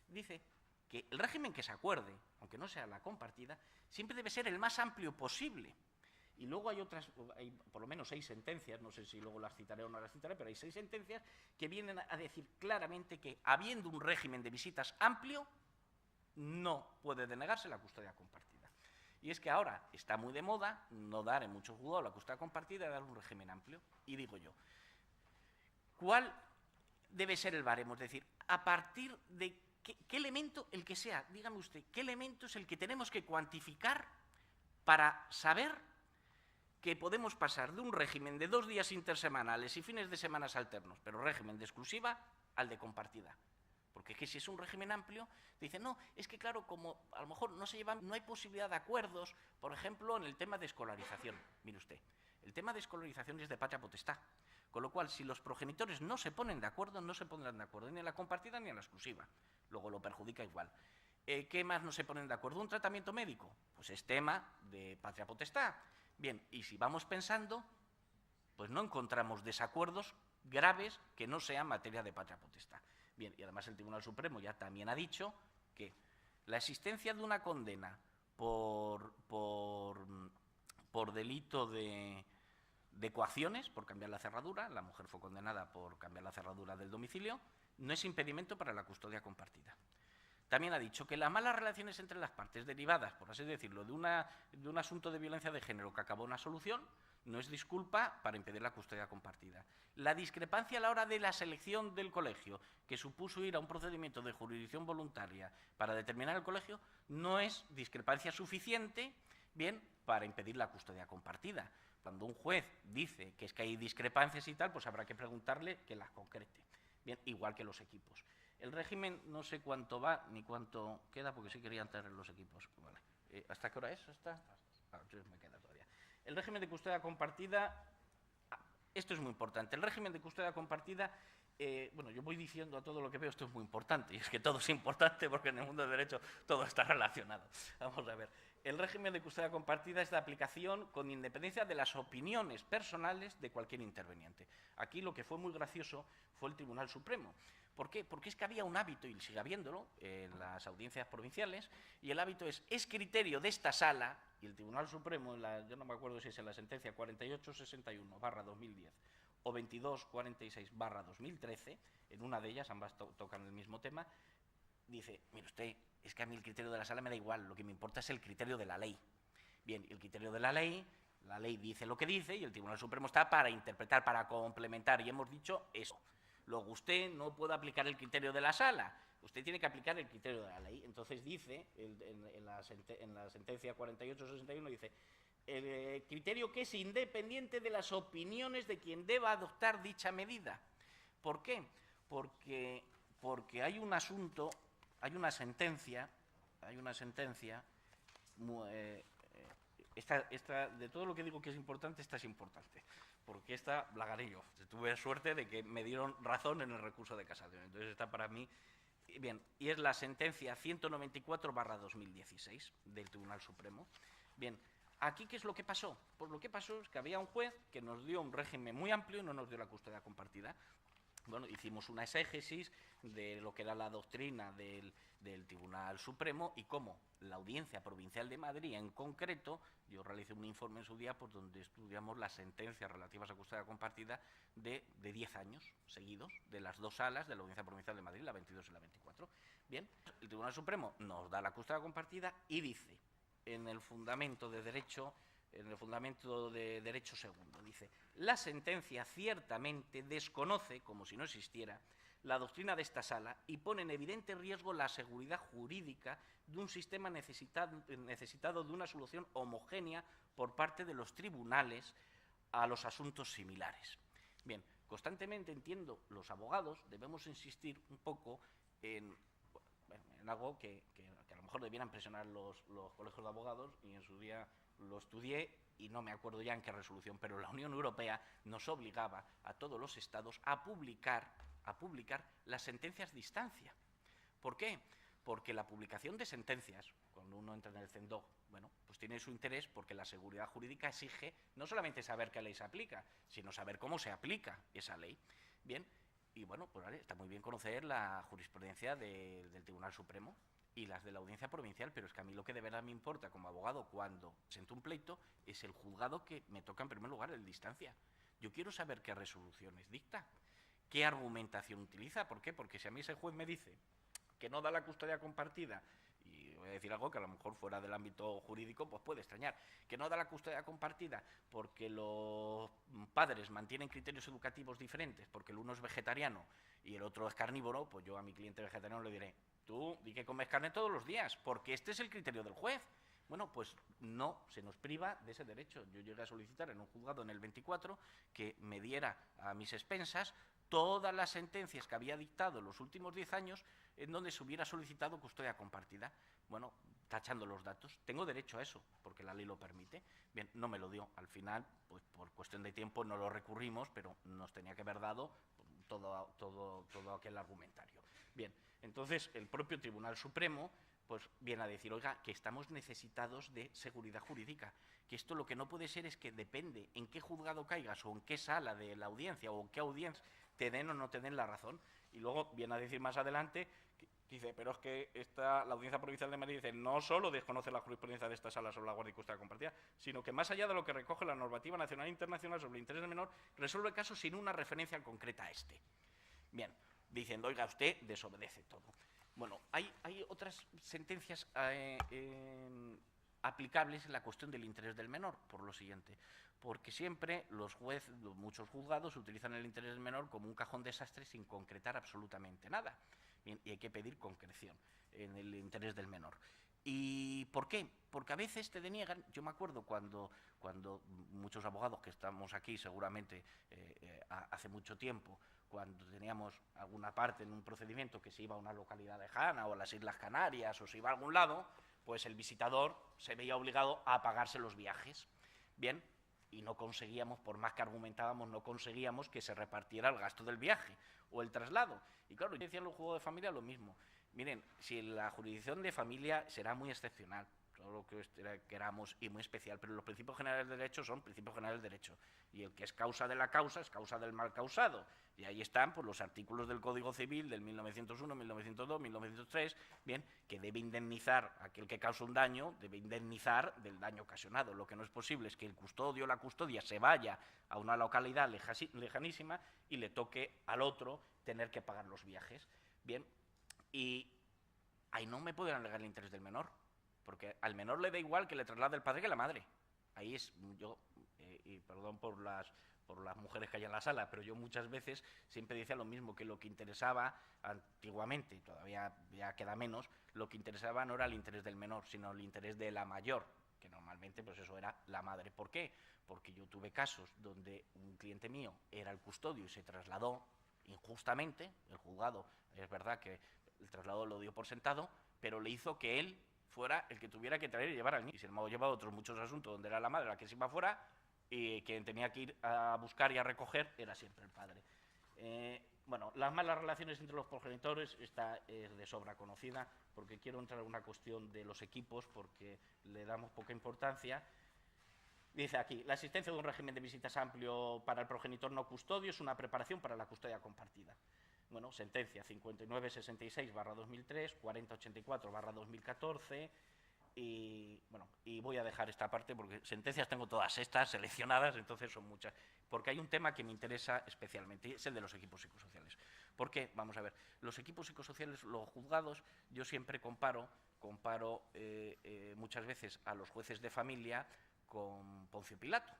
Dice que el régimen que se acuerde, aunque no sea la compartida, siempre debe ser el más amplio posible. Y luego hay por lo menos 6 sentencias, no sé si luego las citaré o no las citaré, pero hay 6 sentencias que vienen a decir claramente que, habiendo un régimen de visitas amplio, no puede denegarse la custodia compartida. Y es que ahora está muy de moda no dar en muchos juzgados la custodia compartida y dar un régimen amplio. Y digo yo, ¿cuál debe ser el baremo? Es decir, a partir de qué elemento, el que sea, dígame usted, qué elemento es el que tenemos que cuantificar para saber que podemos pasar de un régimen de 2 días intersemanales y fines de semana alternos, pero régimen de exclusiva, al de compartida. Porque es que si es un régimen amplio, dicen, no, es que claro, como a lo mejor no hay posibilidad de acuerdos, por ejemplo, en el tema de escolarización. Mire usted, el tema de escolarización es de patria potestad, con lo cual, si los progenitores no se ponen de acuerdo, no se pondrán de acuerdo ni en la compartida ni en la exclusiva. Luego lo perjudica igual. ¿Qué más no se ponen de acuerdo? ¿Un tratamiento médico? Pues es tema de patria potestad. Bien, y si vamos pensando, pues no encontramos desacuerdos graves que no sean materia de patria potestad. Bien, y además el Tribunal Supremo ya también ha dicho que la existencia de una condena por delito de coacciones, por cambiar la cerradura, la mujer fue condenada por cambiar la cerradura del domicilio, no es impedimento para la custodia compartida. También ha dicho que las malas relaciones entre las partes derivadas, por así decirlo, de un asunto de violencia de género que acabó en una solución, no es disculpa para impedir la custodia compartida. La discrepancia a la hora de la selección del colegio, que supuso ir a un procedimiento de jurisdicción voluntaria para determinar el colegio, no es discrepancia suficiente, bien, para impedir la custodia compartida. Cuando un juez dice que es que hay discrepancias y tal, pues habrá que preguntarle que las concrete. Bien, igual que los equipos. El régimen no sé cuánto va ni cuánto queda, porque sí querían tener los equipos. Vale. ¿Hasta qué hora es? Entonces me queda todavía. El régimen de custodia compartida, esto es muy importante. El régimen de custodia compartida, bueno, yo voy diciendo a todo lo que veo, esto es muy importante, y es que todo es importante porque en el mundo del derecho todo está relacionado. Vamos a ver. El régimen de custodia compartida es de aplicación con independencia de las opiniones personales de cualquier interveniente. Aquí lo que fue muy gracioso fue el Tribunal Supremo. ¿Por qué? Porque es que había un hábito, y sigue habiéndolo, en las audiencias provinciales, y el hábito es criterio de esta sala, y el Tribunal Supremo, yo no me acuerdo si es en la sentencia 4861/2010 o 2246/2013, en una de ellas, ambas tocan el mismo tema, dice, mire usted, es que a mí el criterio de la sala me da igual, lo que me importa es el criterio de la ley. Bien, el criterio de la ley dice lo que dice y el Tribunal Supremo está para interpretar, para complementar, y hemos dicho eso. Luego usted no puede aplicar el criterio de la sala, usted tiene que aplicar el criterio de la ley. Entonces dice, en la sentencia 4861, dice, el criterio que es independiente de las opiniones de quien deba adoptar dicha medida. ¿Por qué? Porque hay un asunto, hay una sentencia, esta, de todo lo que digo que es importante, esta es importante, porque esta la gané yo. Tuve suerte de que me dieron razón en el recurso de casación. Entonces esta para mí, bien, y es la sentencia 194/2016 del Tribunal Supremo. Bien, ¿aquí qué es lo que pasó? Pues lo que pasó es que había un juez que nos dio un régimen muy amplio y no nos dio la custodia compartida. Bueno, hicimos una exégesis de lo que era la doctrina del Tribunal Supremo y cómo la Audiencia Provincial de Madrid, en concreto, yo realicé un informe en su día por donde estudiamos las sentencias relativas a custodia compartida de 10 años seguidos, de las dos salas de la Audiencia Provincial de Madrid, la 22 y la 24. Bien, el Tribunal Supremo nos da la custodia compartida y dice, en el fundamento de derecho segundo, dice, la sentencia ciertamente desconoce, como si no existiera, la doctrina de esta sala y pone en evidente riesgo la seguridad jurídica de un sistema necesitado de una solución homogénea por parte de los tribunales a los asuntos similares. Bien, constantemente entiendo, los abogados debemos insistir un poco en algo que a lo mejor debieran presionar los colegios de abogados, y en su día lo estudié y no me acuerdo ya en qué resolución, pero la Unión Europea nos obligaba a todos los estados a publicar las sentencias de instancia. ¿Por qué? Porque la publicación de sentencias, cuando uno entra en el CENDOG, bueno, pues tiene su interés porque la seguridad jurídica exige no solamente saber qué ley se aplica, sino saber cómo se aplica esa ley. Bien, y bueno, pues vale, está muy bien conocer la jurisprudencia del Tribunal Supremo y las de la Audiencia Provincial, pero es que a mí lo que de verdad me importa como abogado cuando presento un pleito es el juzgado que me toca en primer lugar, el de instancia. Yo quiero saber qué resoluciones dicta, qué argumentación utiliza. ¿Por qué? Porque si a mí ese juez me dice que no da la custodia compartida, y voy a decir algo que a lo mejor fuera del ámbito jurídico pues puede extrañar, que no da la custodia compartida porque los padres mantienen criterios educativos diferentes, porque el uno es vegetariano y el otro es carnívoro, pues yo a mi cliente vegetariano le diré, tú di que comes carne todos los días, porque este es el criterio del juez. Bueno, pues no, se nos priva de ese derecho. Yo llegué a solicitar en un juzgado en el 24 que me diera a mis expensas todas las sentencias que había dictado en los últimos 10 años en donde se hubiera solicitado custodia compartida. Bueno, tachando los datos, tengo derecho a eso, porque la ley lo permite. Bien, no me lo dio. Al final, pues por cuestión de tiempo no lo recurrimos, pero nos tenía que haber dado todo aquel argumentario. Bien, entonces el propio Tribunal Supremo pues viene a decir, oiga, que estamos necesitados de seguridad jurídica, que esto lo que no puede ser es que depende en qué juzgado caigas o en qué sala de la audiencia o en qué audiencia te den o no te den la razón. Y luego viene a decir más adelante, dice, pero es que la Audiencia Provincial de Madrid dice, no solo desconoce la jurisprudencia de esta sala sobre la guardia y custodia compartida, sino que más allá de lo que recoge la normativa nacional e internacional sobre el interés del menor, resuelve el caso sin una referencia concreta a este. Bien, diciendo, oiga, usted desobedece todo. Bueno, hay otras sentencias aplicables en la cuestión del interés del menor, por lo siguiente, porque siempre muchos juzgados utilizan el interés del menor como un cajón desastre sin concretar absolutamente nada. Bien, y hay que pedir concreción en el interés del menor. ¿Y por qué? Porque a veces te deniegan. Yo me acuerdo cuando muchos abogados que estamos aquí, seguramente hace mucho tiempo, cuando teníamos alguna parte en un procedimiento que se iba a una localidad lejana o a las Islas Canarias o se iba a algún lado, pues el visitador se veía obligado a pagarse los viajes. Bien, y no conseguíamos, por más que argumentábamos, no conseguíamos que se repartiera el gasto del viaje o el traslado. Y claro, yo decía en los juegos de familia lo mismo. Miren, si la jurisdicción de familia será muy excepcional, todo lo que queramos y muy especial, pero los principios generales del derecho son principios generales del derecho. Y el que es causa de la causa es causa del mal causado. Y ahí están pues, los artículos del Código Civil del 1901, 1902, 1903, bien, que debe indemnizar aquel que causa un daño, debe indemnizar del daño ocasionado. Lo que no es posible es que el custodio o la custodia se vaya a una localidad lejanísima y le toque al otro tener que pagar los viajes. Bien, y ahí no me pueden alegar el interés del menor. porque al menor le da igual que le traslade el padre que la madre. Ahí es yo, y perdón por las mujeres que hay en la sala, pero yo muchas veces siempre decía lo mismo, que lo que interesaba antiguamente, todavía ya queda menos, lo que interesaba no era el interés del menor, sino el interés de la mayor, que normalmente pues eso era la madre. ¿Por qué? Porque yo tuve casos donde un cliente mío era el custodio y se trasladó injustamente, el juzgado, es verdad que el traslado lo dio por sentado, pero le hizo que él fuera el que tuviera que traer y llevar al niño. Y se hemos llevado otros muchos asuntos donde era la madre la que se iba fuera y quien tenía que ir a buscar y a recoger era siempre el padre. Bueno, las malas relaciones entre los progenitores, esta es de sobra conocida, porque quiero entrar en una cuestión de los equipos, porque le damos poca importancia. Dice aquí, la existencia de un régimen de visitas amplio para el progenitor no custodio es una preparación para la custodia compartida. Bueno, sentencia 5966/2003, 4084/2014, y bueno, y voy a dejar esta parte porque sentencias tengo todas estas seleccionadas, entonces son muchas, porque hay un tema que me interesa especialmente, y es el de los equipos psicosociales. ¿Por qué? Vamos a ver, los equipos psicosociales, los juzgados, yo siempre comparo muchas veces a los jueces de familia con Poncio Pilato.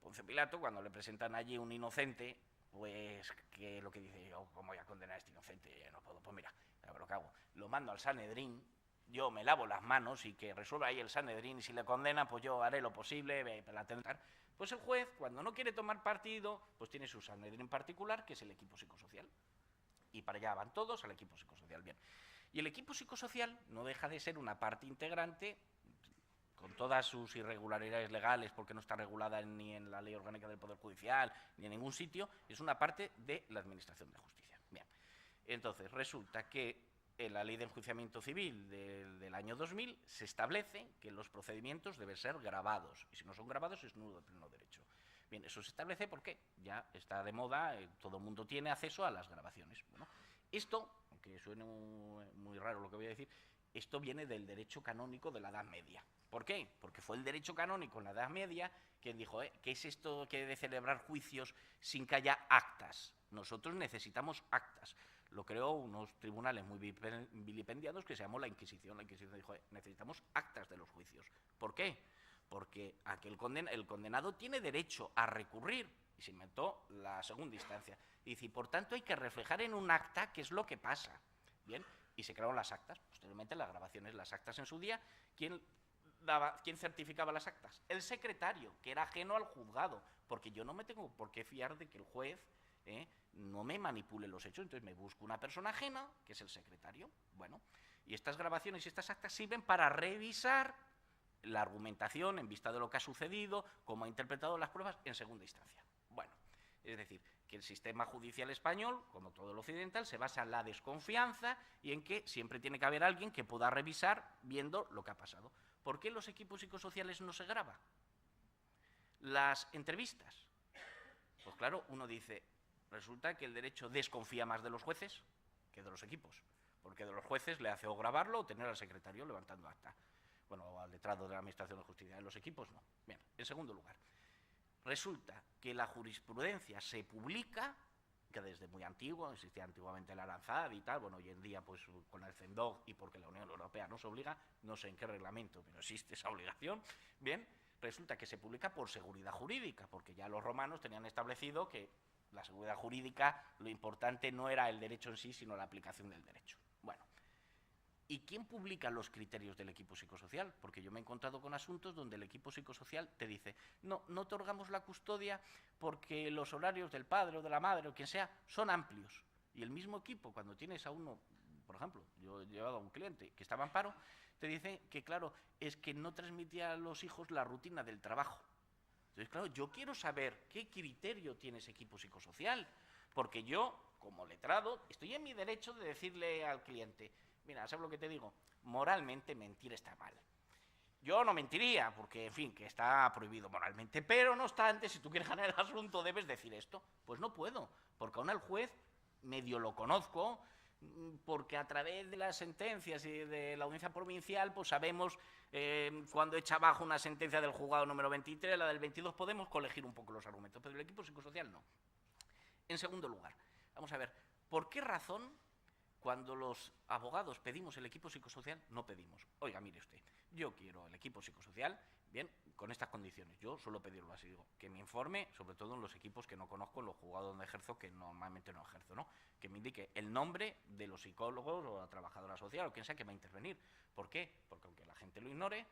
Poncio Pilato, cuando le presentan allí un inocente, pues que lo que dice, yo, ¿cómo voy a condenar a este inocente? No puedo, pues mira, lo que hago, lo mando al Sanedrín, yo me lavo las manos y que resuelva ahí el Sanedrín, y si le condena, pues yo haré lo posible para atentar. Pues el juez, cuando no quiere tomar partido, pues tiene su Sanedrín particular, que es el equipo psicosocial. Y para allá van todos al equipo psicosocial. Bien. Y el equipo psicosocial no deja de ser una parte integrante, con todas sus irregularidades legales, porque no está regulada ni en la Ley Orgánica del Poder Judicial, ni en ningún sitio, es una parte de la Administración de Justicia. Bien. Entonces, resulta que en la Ley de Enjuiciamiento Civil del año 2000 se establece que los procedimientos deben ser grabados, y si no son grabados es nulo de pleno derecho. Bien, eso se establece porque ya está de moda, todo el mundo tiene acceso a las grabaciones. Bueno, esto, aunque suene muy raro lo que voy a decir, esto viene del derecho canónico de la Edad Media. ¿Por qué? Porque fue el derecho canónico en la Edad Media quien dijo, ¿qué es esto que de celebrar juicios sin que haya actas? Nosotros necesitamos actas. Lo creó unos tribunales muy vilipendiados que se llamó la Inquisición. La Inquisición dijo, necesitamos actas de los juicios. ¿Por qué? Porque el condenado tiene derecho a recurrir, y se inventó la segunda instancia. Y dice, y por tanto hay que reflejar en un acta qué es lo que pasa. Bien, y se crearon las actas, posteriormente las grabaciones, las actas en su día. ¿Quién certificaba las actas? El secretario, que era ajeno al juzgado, porque yo no me tengo por qué fiar de que el juez no me manipule los hechos, entonces me busco una persona ajena, que es el secretario. Bueno, y estas grabaciones y estas actas sirven para revisar la argumentación en vista de lo que ha sucedido, cómo ha interpretado las pruebas en segunda instancia. Bueno, es decir, que el sistema judicial español, como todo el occidental, se basa en la desconfianza y en que siempre tiene que haber alguien que pueda revisar viendo lo que ha pasado. ¿Por qué los equipos psicosociales no se graban las entrevistas? Pues claro, uno dice, resulta que el derecho desconfía más de los jueces que de los equipos, porque de los jueces le hace o grabarlo o tener al secretario levantando acta. Bueno, o al letrado de la Administración de Justicia. En los equipos no. Bien, en segundo lugar, resulta que la jurisprudencia se publica, que desde muy antiguo, existía antiguamente la Aranzad y tal, bueno, hoy en día pues con el CENDOG y porque la Unión Europea nos obliga, no sé en qué reglamento, pero existe esa obligación. Bien, resulta que se publica por seguridad jurídica, porque ya los romanos tenían establecido que la seguridad jurídica, lo importante no era el derecho en sí, sino la aplicación del derecho. Bueno, ¿y quién publica los criterios del equipo psicosocial? Porque yo me he encontrado con asuntos donde el equipo psicosocial te dice, no otorgamos la custodia porque los horarios del padre o de la madre o quien sea son amplios. Y el mismo equipo, cuando tienes a uno, por ejemplo, yo he llevado a un cliente que estaba en paro, te dice que, claro, es que no transmitía a los hijos la rutina del trabajo. Entonces, claro, yo quiero saber qué criterio tiene ese equipo psicosocial, porque yo, como letrado, estoy en mi derecho de decirle al cliente, mira, ¿sabes lo que te digo? Moralmente mentir está mal. Yo no mentiría, porque, en fin, que está prohibido moralmente, pero no obstante, si tú quieres ganar el asunto, debes decir esto. Pues no puedo, porque aún el juez medio lo conozco, porque a través de las sentencias y de la audiencia provincial, pues sabemos cuando echa abajo una sentencia del juzgado número 23, la del 22, podemos colegir un poco los argumentos, pero el equipo psicosocial no. En segundo lugar, vamos a ver, ¿por qué razón Cuando los abogados pedimos el equipo psicosocial, no pedimos, oiga, mire usted, yo quiero el equipo psicosocial, bien, con estas condiciones. Yo suelo pedirlo así, digo, que me informe, sobre todo en los equipos que no conozco, en los juzgados donde ejerzo, que normalmente no ejerzo, ¿no? Que me indique el nombre de los psicólogos o la trabajadora social o quien sea que va a intervenir. ¿Por qué? Porque aunque la gente lo ignore,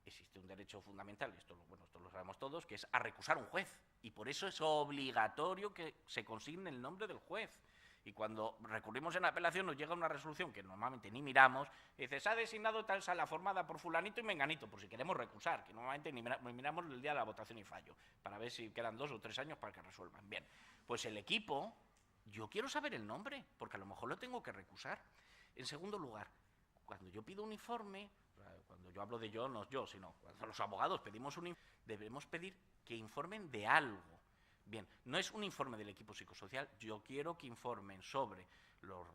existe un derecho fundamental, esto lo sabemos todos, que es a recusar a un juez. Y por eso es obligatorio que se consigne el nombre del juez. Y cuando recurrimos en apelación nos llega una resolución que normalmente ni miramos, y dice, se ha designado tal sala formada por fulanito y menganito, por si queremos recusar, que normalmente ni miramos el día de la votación y fallo, para ver si quedan 2 o 3 años para que resuelvan. Bien, pues el equipo, yo quiero saber el nombre, porque a lo mejor lo tengo que recusar. En segundo lugar, cuando yo pido un informe, cuando yo hablo de yo, no yo, sino cuando los abogados pedimos un informe, debemos pedir que informen de algo. Bien, no es un informe del equipo psicosocial, yo quiero que informen sobre los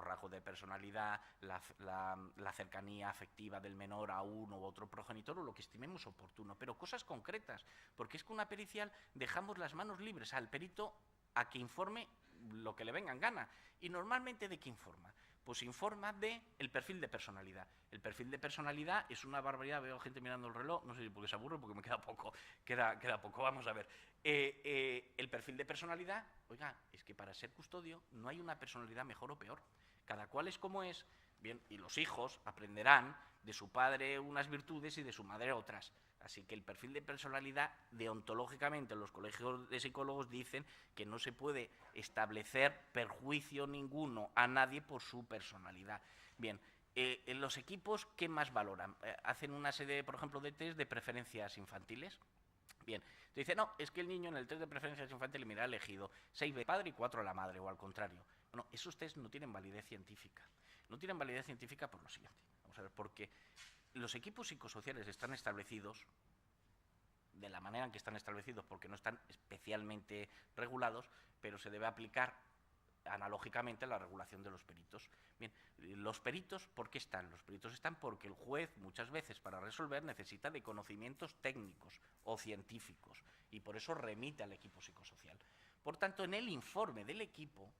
rasgos de personalidad, la cercanía afectiva del menor a uno u otro progenitor o lo que estimemos oportuno, pero cosas concretas, porque es que una pericial dejamos las manos libres al perito a que informe lo que le venga en gana. ¿Y normalmente de qué informa? Pues informa del perfil de personalidad. El perfil de personalidad es una barbaridad, veo gente mirando el reloj, no sé si porque se aburre o porque me queda poco, queda poco, vamos a ver. El perfil de personalidad, oiga, es que para ser custodio no hay una personalidad mejor o peor, cada cual es como es, bien, y los hijos aprenderán de su padre unas virtudes y de su madre otras. Así que el perfil de personalidad, deontológicamente, los colegios de psicólogos dicen que no se puede establecer perjuicio ninguno a nadie por su personalidad. Bien, en los equipos, ¿qué más valoran? Hacen una serie, por ejemplo, de test de preferencias infantiles. Bien, te dice, no, es que el niño en el test de preferencias infantiles me ha elegido 6 de padre y 4 a la madre, o al contrario. Bueno, esos test no tienen validez científica. No tienen validez científica por lo siguiente. Vamos a ver, porque los equipos psicosociales están establecidos de la manera en que están establecidos, porque no están especialmente regulados, pero se debe aplicar analógicamente a la regulación de los peritos. Bien, los peritos, ¿por qué están? Los peritos están porque el juez, muchas veces, para resolver, necesita de conocimientos técnicos o científicos, y por eso remite al equipo psicosocial. Por tanto, en el informe del equipo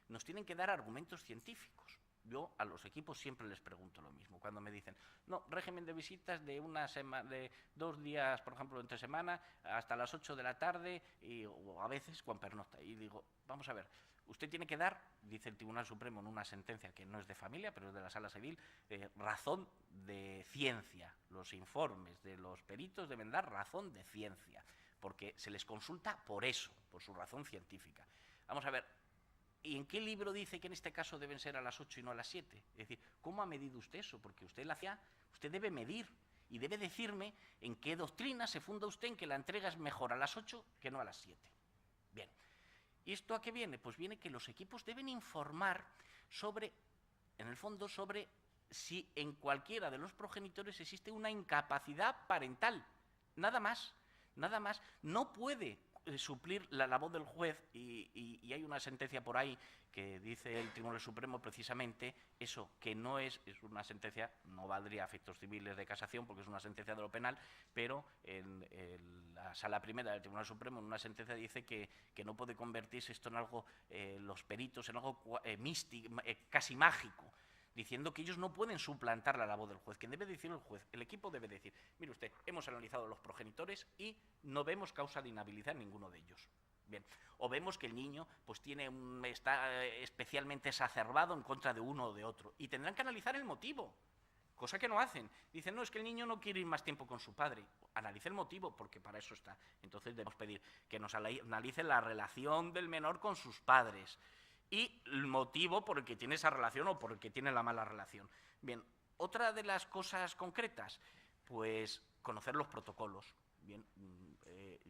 nos tienen que dar argumentos científicos. Yo a los equipos siempre les pregunto lo mismo. Cuando me dicen, no, régimen de visitas de 2 días, por ejemplo, entre semana, hasta las 8 de la tarde, o a veces con pernocta. Y digo, vamos a ver, usted tiene que dar, dice el Tribunal Supremo en una sentencia que no es de familia, pero es de la Sala Civil, razón de ciencia. Los informes de los peritos deben dar razón de ciencia, porque se les consulta por eso, por su razón científica. Vamos a ver, ¿y en qué libro dice que en este caso deben ser a las 8 y no a las 7? Es decir, ¿cómo ha medido usted eso? Porque usted debe medir y debe decirme en qué doctrina se funda usted en que la entrega es mejor a las 8 que no a las 7. Bien, ¿y esto a qué viene? Pues viene que los equipos deben informar sobre, en el fondo, sobre si en cualquiera de los progenitores existe una incapacidad parental. Nada más, nada más. No puede suplir la labor del juez, y hay una sentencia por ahí que dice el Tribunal Supremo precisamente eso, que no es una sentencia, no valdría a efectos civiles de casación porque es una sentencia de lo penal, pero en la Sala Primera del Tribunal Supremo en una sentencia dice que no puede convertirse esto en algo, los peritos, en algo místico, casi mágico, diciendo que ellos no pueden suplantar la labor del juez. ¿Quién debe decir el juez? El equipo debe decir, mire usted, hemos analizado los progenitores y no vemos causa de inhabilidad en ninguno de ellos. Bien, o vemos que el niño pues está especialmente exacerbado en contra de uno o de otro, y tendrán que analizar el motivo, cosa que no hacen. Dicen, no, es que el niño no quiere ir más tiempo con su padre. Analice el motivo, porque para eso está. Entonces debemos pedir que nos analice la relación del menor con sus padres, y el motivo por el que tiene esa relación o por el que tiene la mala relación. Bien, otra de las cosas concretas, pues conocer los protocolos. Bien,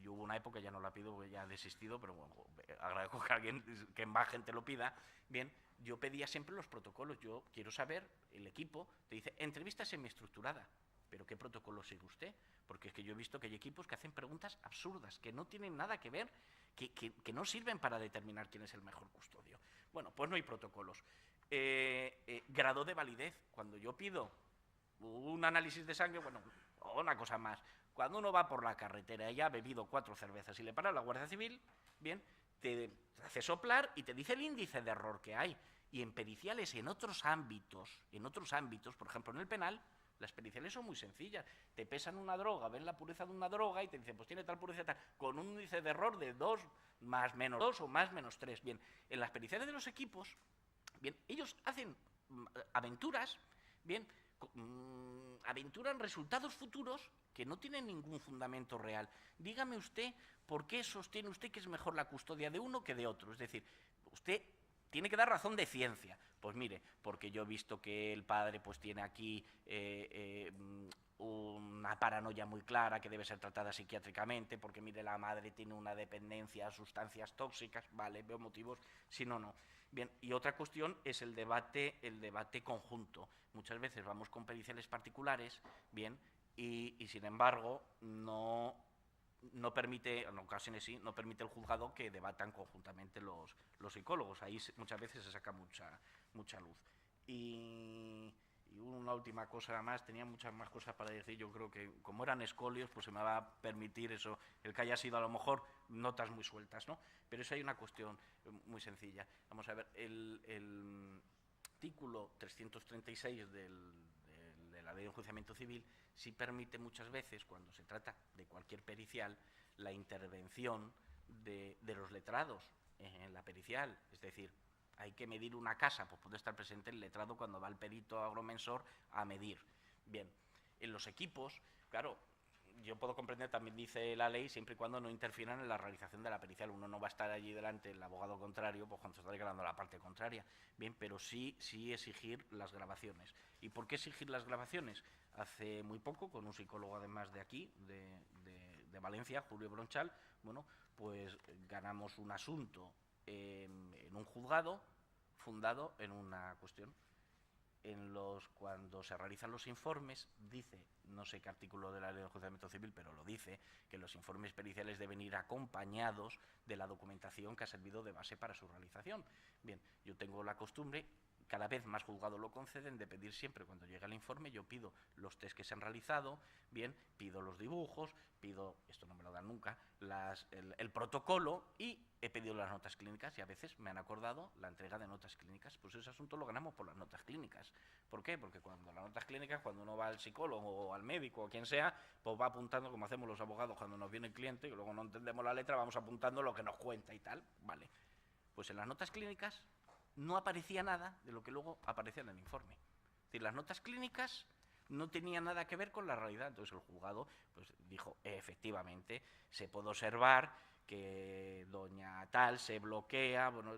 yo hubo una época, ya no la pido porque ya ha desistido, pero bueno, agradezco que más gente lo pida. Bien, yo pedía siempre los protocolos. Yo quiero saber, el equipo te dice, entrevista semiestructurada. ¿Pero qué protocolo sigue usted? Porque es que yo he visto que hay equipos que hacen preguntas absurdas, que no tienen nada que ver, que no sirven para determinar quién es el mejor custodio. Bueno, pues no hay protocolos. Grado de validez. Cuando yo pido un análisis de sangre, bueno, una cosa más. Cuando uno va por la carretera y ha bebido 4 cervezas y le para la Guardia Civil, bien, te hace soplar y te dice el índice de error que hay. Y en periciales, en otros ámbitos, por ejemplo, en el penal, las periciales son muy sencillas. Te pesan una droga, ven la pureza de una droga y te dicen, pues tiene tal pureza tal, con un índice de error de 2 más menos 2 o más menos 3. Bien, en las periciales de los equipos, bien, ellos hacen aventuras, bien, aventuran resultados futuros que no tienen ningún fundamento real. Dígame usted por qué sostiene usted que es mejor la custodia de uno que de otro. Es decir, usted tiene que dar razón de ciencia. Pues mire, porque yo he visto que el padre pues tiene aquí una paranoia muy clara que debe ser tratada psiquiátricamente, porque mire, la madre tiene una dependencia a sustancias tóxicas, vale, veo motivos, si no, no. Bien, y otra cuestión es el debate conjunto. Muchas veces vamos con periciales particulares, bien, y sin embargo no permite, en ocasiones sí, no permite el juzgado que debatan conjuntamente los psicólogos. Ahí muchas veces se saca mucha luz. Y una última cosa más, tenía muchas más cosas para decir. Yo creo que como eran escolios, pues se me va a permitir eso, el que haya sido a lo mejor notas muy sueltas, ¿no? Pero eso hay una cuestión muy sencilla. Vamos a ver, el artículo 336 de la Ley de Enjuiciamiento Civil sí permite muchas veces, cuando se trata de cualquier pericial, la intervención de los letrados en la pericial. Es decir, hay que medir una casa, pues puede estar presente el letrado cuando va el perito agromensor a medir. Bien, en los equipos, claro, yo puedo comprender, también dice la ley, siempre y cuando no interfieran en la realización de la pericial. Uno no va a estar allí delante el abogado contrario, pues cuando se está declarando la parte contraria. Bien, pero sí exigir las grabaciones. ¿Y por qué exigir las grabaciones? Hace muy poco, con un psicólogo además de aquí, de Valencia, Julio Bronchal, bueno, pues ganamos un asunto en un juzgado fundado en una cuestión. Cuando se realizan los informes, dice, no sé qué artículo de la Ley de Enjuiciamiento Civil, pero lo dice, que los informes periciales deben ir acompañados de la documentación que ha servido de base para su realización. Bien, yo tengo la costumbre, cada vez más juzgados lo conceden, de pedir siempre, cuando llega el informe, yo pido los test que se han realizado, bien, pido los dibujos, pido, esto no me lo dan nunca, el protocolo, y he pedido las notas clínicas, y a veces me han acordado la entrega de notas clínicas. Pues ese asunto lo ganamos por las notas clínicas. ¿Por qué? Porque cuando las notas clínicas, cuando uno va al psicólogo o al médico o quien sea, pues va apuntando, como hacemos los abogados cuando nos viene el cliente, y luego no entendemos la letra, vamos apuntando lo que nos cuenta y tal, vale. Pues en las notas clínicas no aparecía nada de lo que luego aparecía en el informe. Es decir, las notas clínicas no tenían nada que ver con la realidad. Entonces el juzgado pues dijo, efectivamente, se puede observar que doña tal se bloquea, bueno,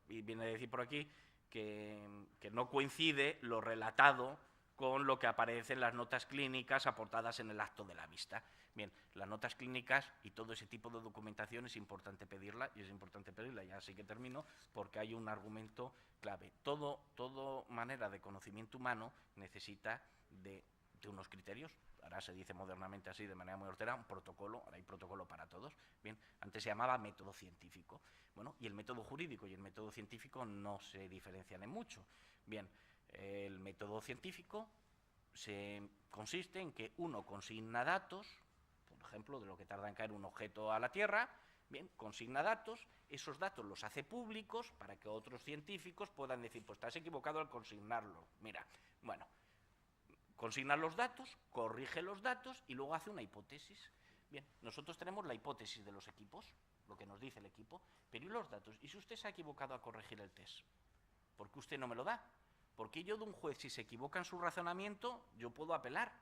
y viene a decir por aquí que no coincide lo relatado con lo que aparece en las notas clínicas aportadas en el acto de la vista. Bien, las notas clínicas y todo ese tipo de documentación es importante pedirla, y es importante pedirla, ya sí que termino, porque hay un argumento clave. Todo manera de conocimiento humano necesita de unos criterios. Ahora se dice modernamente así, de manera muy hortera, un protocolo. Ahora hay protocolo para todos. Bien, antes se llamaba método científico. Bueno, y el método jurídico y el método científico no se diferencian en mucho. Bien, el método científico consiste en que uno consigna datos, por ejemplo, de lo que tarda en caer un objeto a la Tierra. Bien, consigna datos, esos datos los hace públicos para que otros científicos puedan decir, pues estás equivocado al consignarlo. Mira, bueno, consigna los datos, corrige los datos y luego hace una hipótesis. Bien, nosotros tenemos la hipótesis de los equipos, lo que nos dice el equipo, pero ¿y los datos? ¿Y si usted se ha equivocado a corregir el test? ¿Por qué usted no me lo da? Porque yo de un juez, si se equivoca en su razonamiento, yo puedo apelar,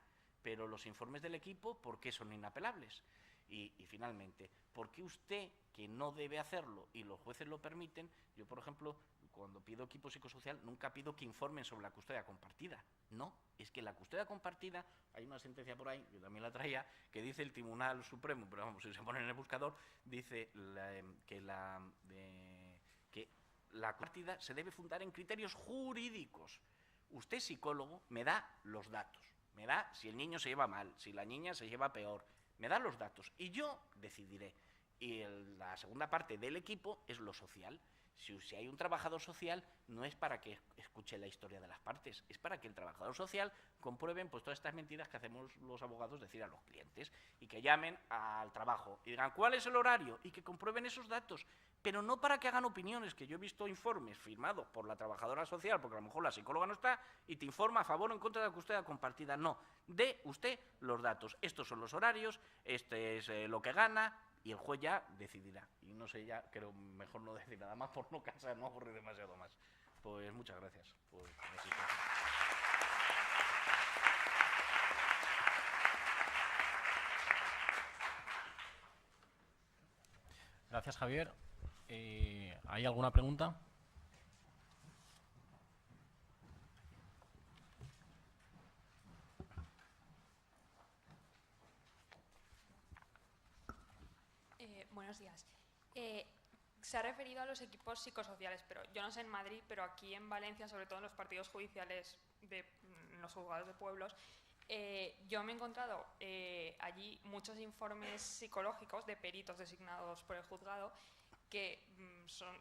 pero los informes del equipo, ¿por qué son inapelables? Y finalmente, ¿por qué usted, que no debe hacerlo y los jueces lo permiten? Yo, por ejemplo, cuando pido equipo psicosocial, nunca pido que informen sobre la custodia compartida. No, es que la custodia compartida, hay una sentencia por ahí, yo también la traía, que dice el Tribunal Supremo, pero vamos, si se pone en el buscador, dice que la compartida se debe fundar en criterios jurídicos. Usted, psicólogo, me da los datos, me da si el niño se lleva mal, si la niña se lleva peor, me da los datos y yo decidiré. Y la segunda parte del equipo es lo social. Si hay un trabajador social, no es para que escuche la historia de las partes, es para que el trabajador social comprueben pues todas estas mentiras que hacemos los abogados decir a los clientes, y que llamen al trabajo y digan ¿cuál es el horario? Y que comprueben esos datos. pero no para que hagan opiniones, que yo he visto informes firmados por la trabajadora social, porque a lo mejor la psicóloga no está, y te informa a favor o en contra de la custodia compartida. No, dé usted los datos. Estos son los horarios, este es lo que gana, y el juez ya decidirá. Y no sé, ya creo mejor no decir nada más por no cansar, no aburrir demasiado más. Pues muchas gracias por la asistencia. Gracias, Javier. ¿Hay alguna pregunta? Buenos días. Se ha referido a los equipos psicosociales, pero yo no sé en Madrid, pero aquí en Valencia, sobre todo en los partidos judiciales de los juzgados de pueblos, yo me he encontrado allí muchos informes psicológicos de peritos designados por el juzgado que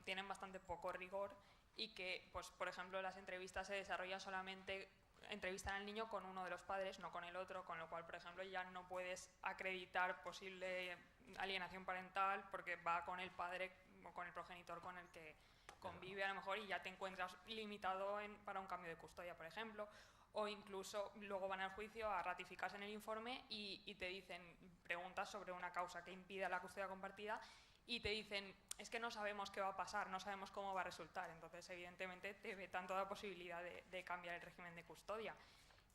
tienen bastante poco rigor y que, pues, por ejemplo, las entrevistas se desarrollan solamente, entrevistan al niño con uno de los padres, no con el otro, con lo cual, por ejemplo, ya no puedes acreditar posible alienación parental porque va con el padre o con el progenitor con el que convive a lo mejor y ya te encuentras limitado para un cambio de custodia, por ejemplo. O incluso luego van al juicio a ratificarse en el informe y te dicen preguntas sobre una causa que impida la custodia compartida y te dicen, es que no sabemos qué va a pasar, no sabemos cómo va a resultar. Entonces, evidentemente, te vetan toda posibilidad de cambiar el régimen de custodia.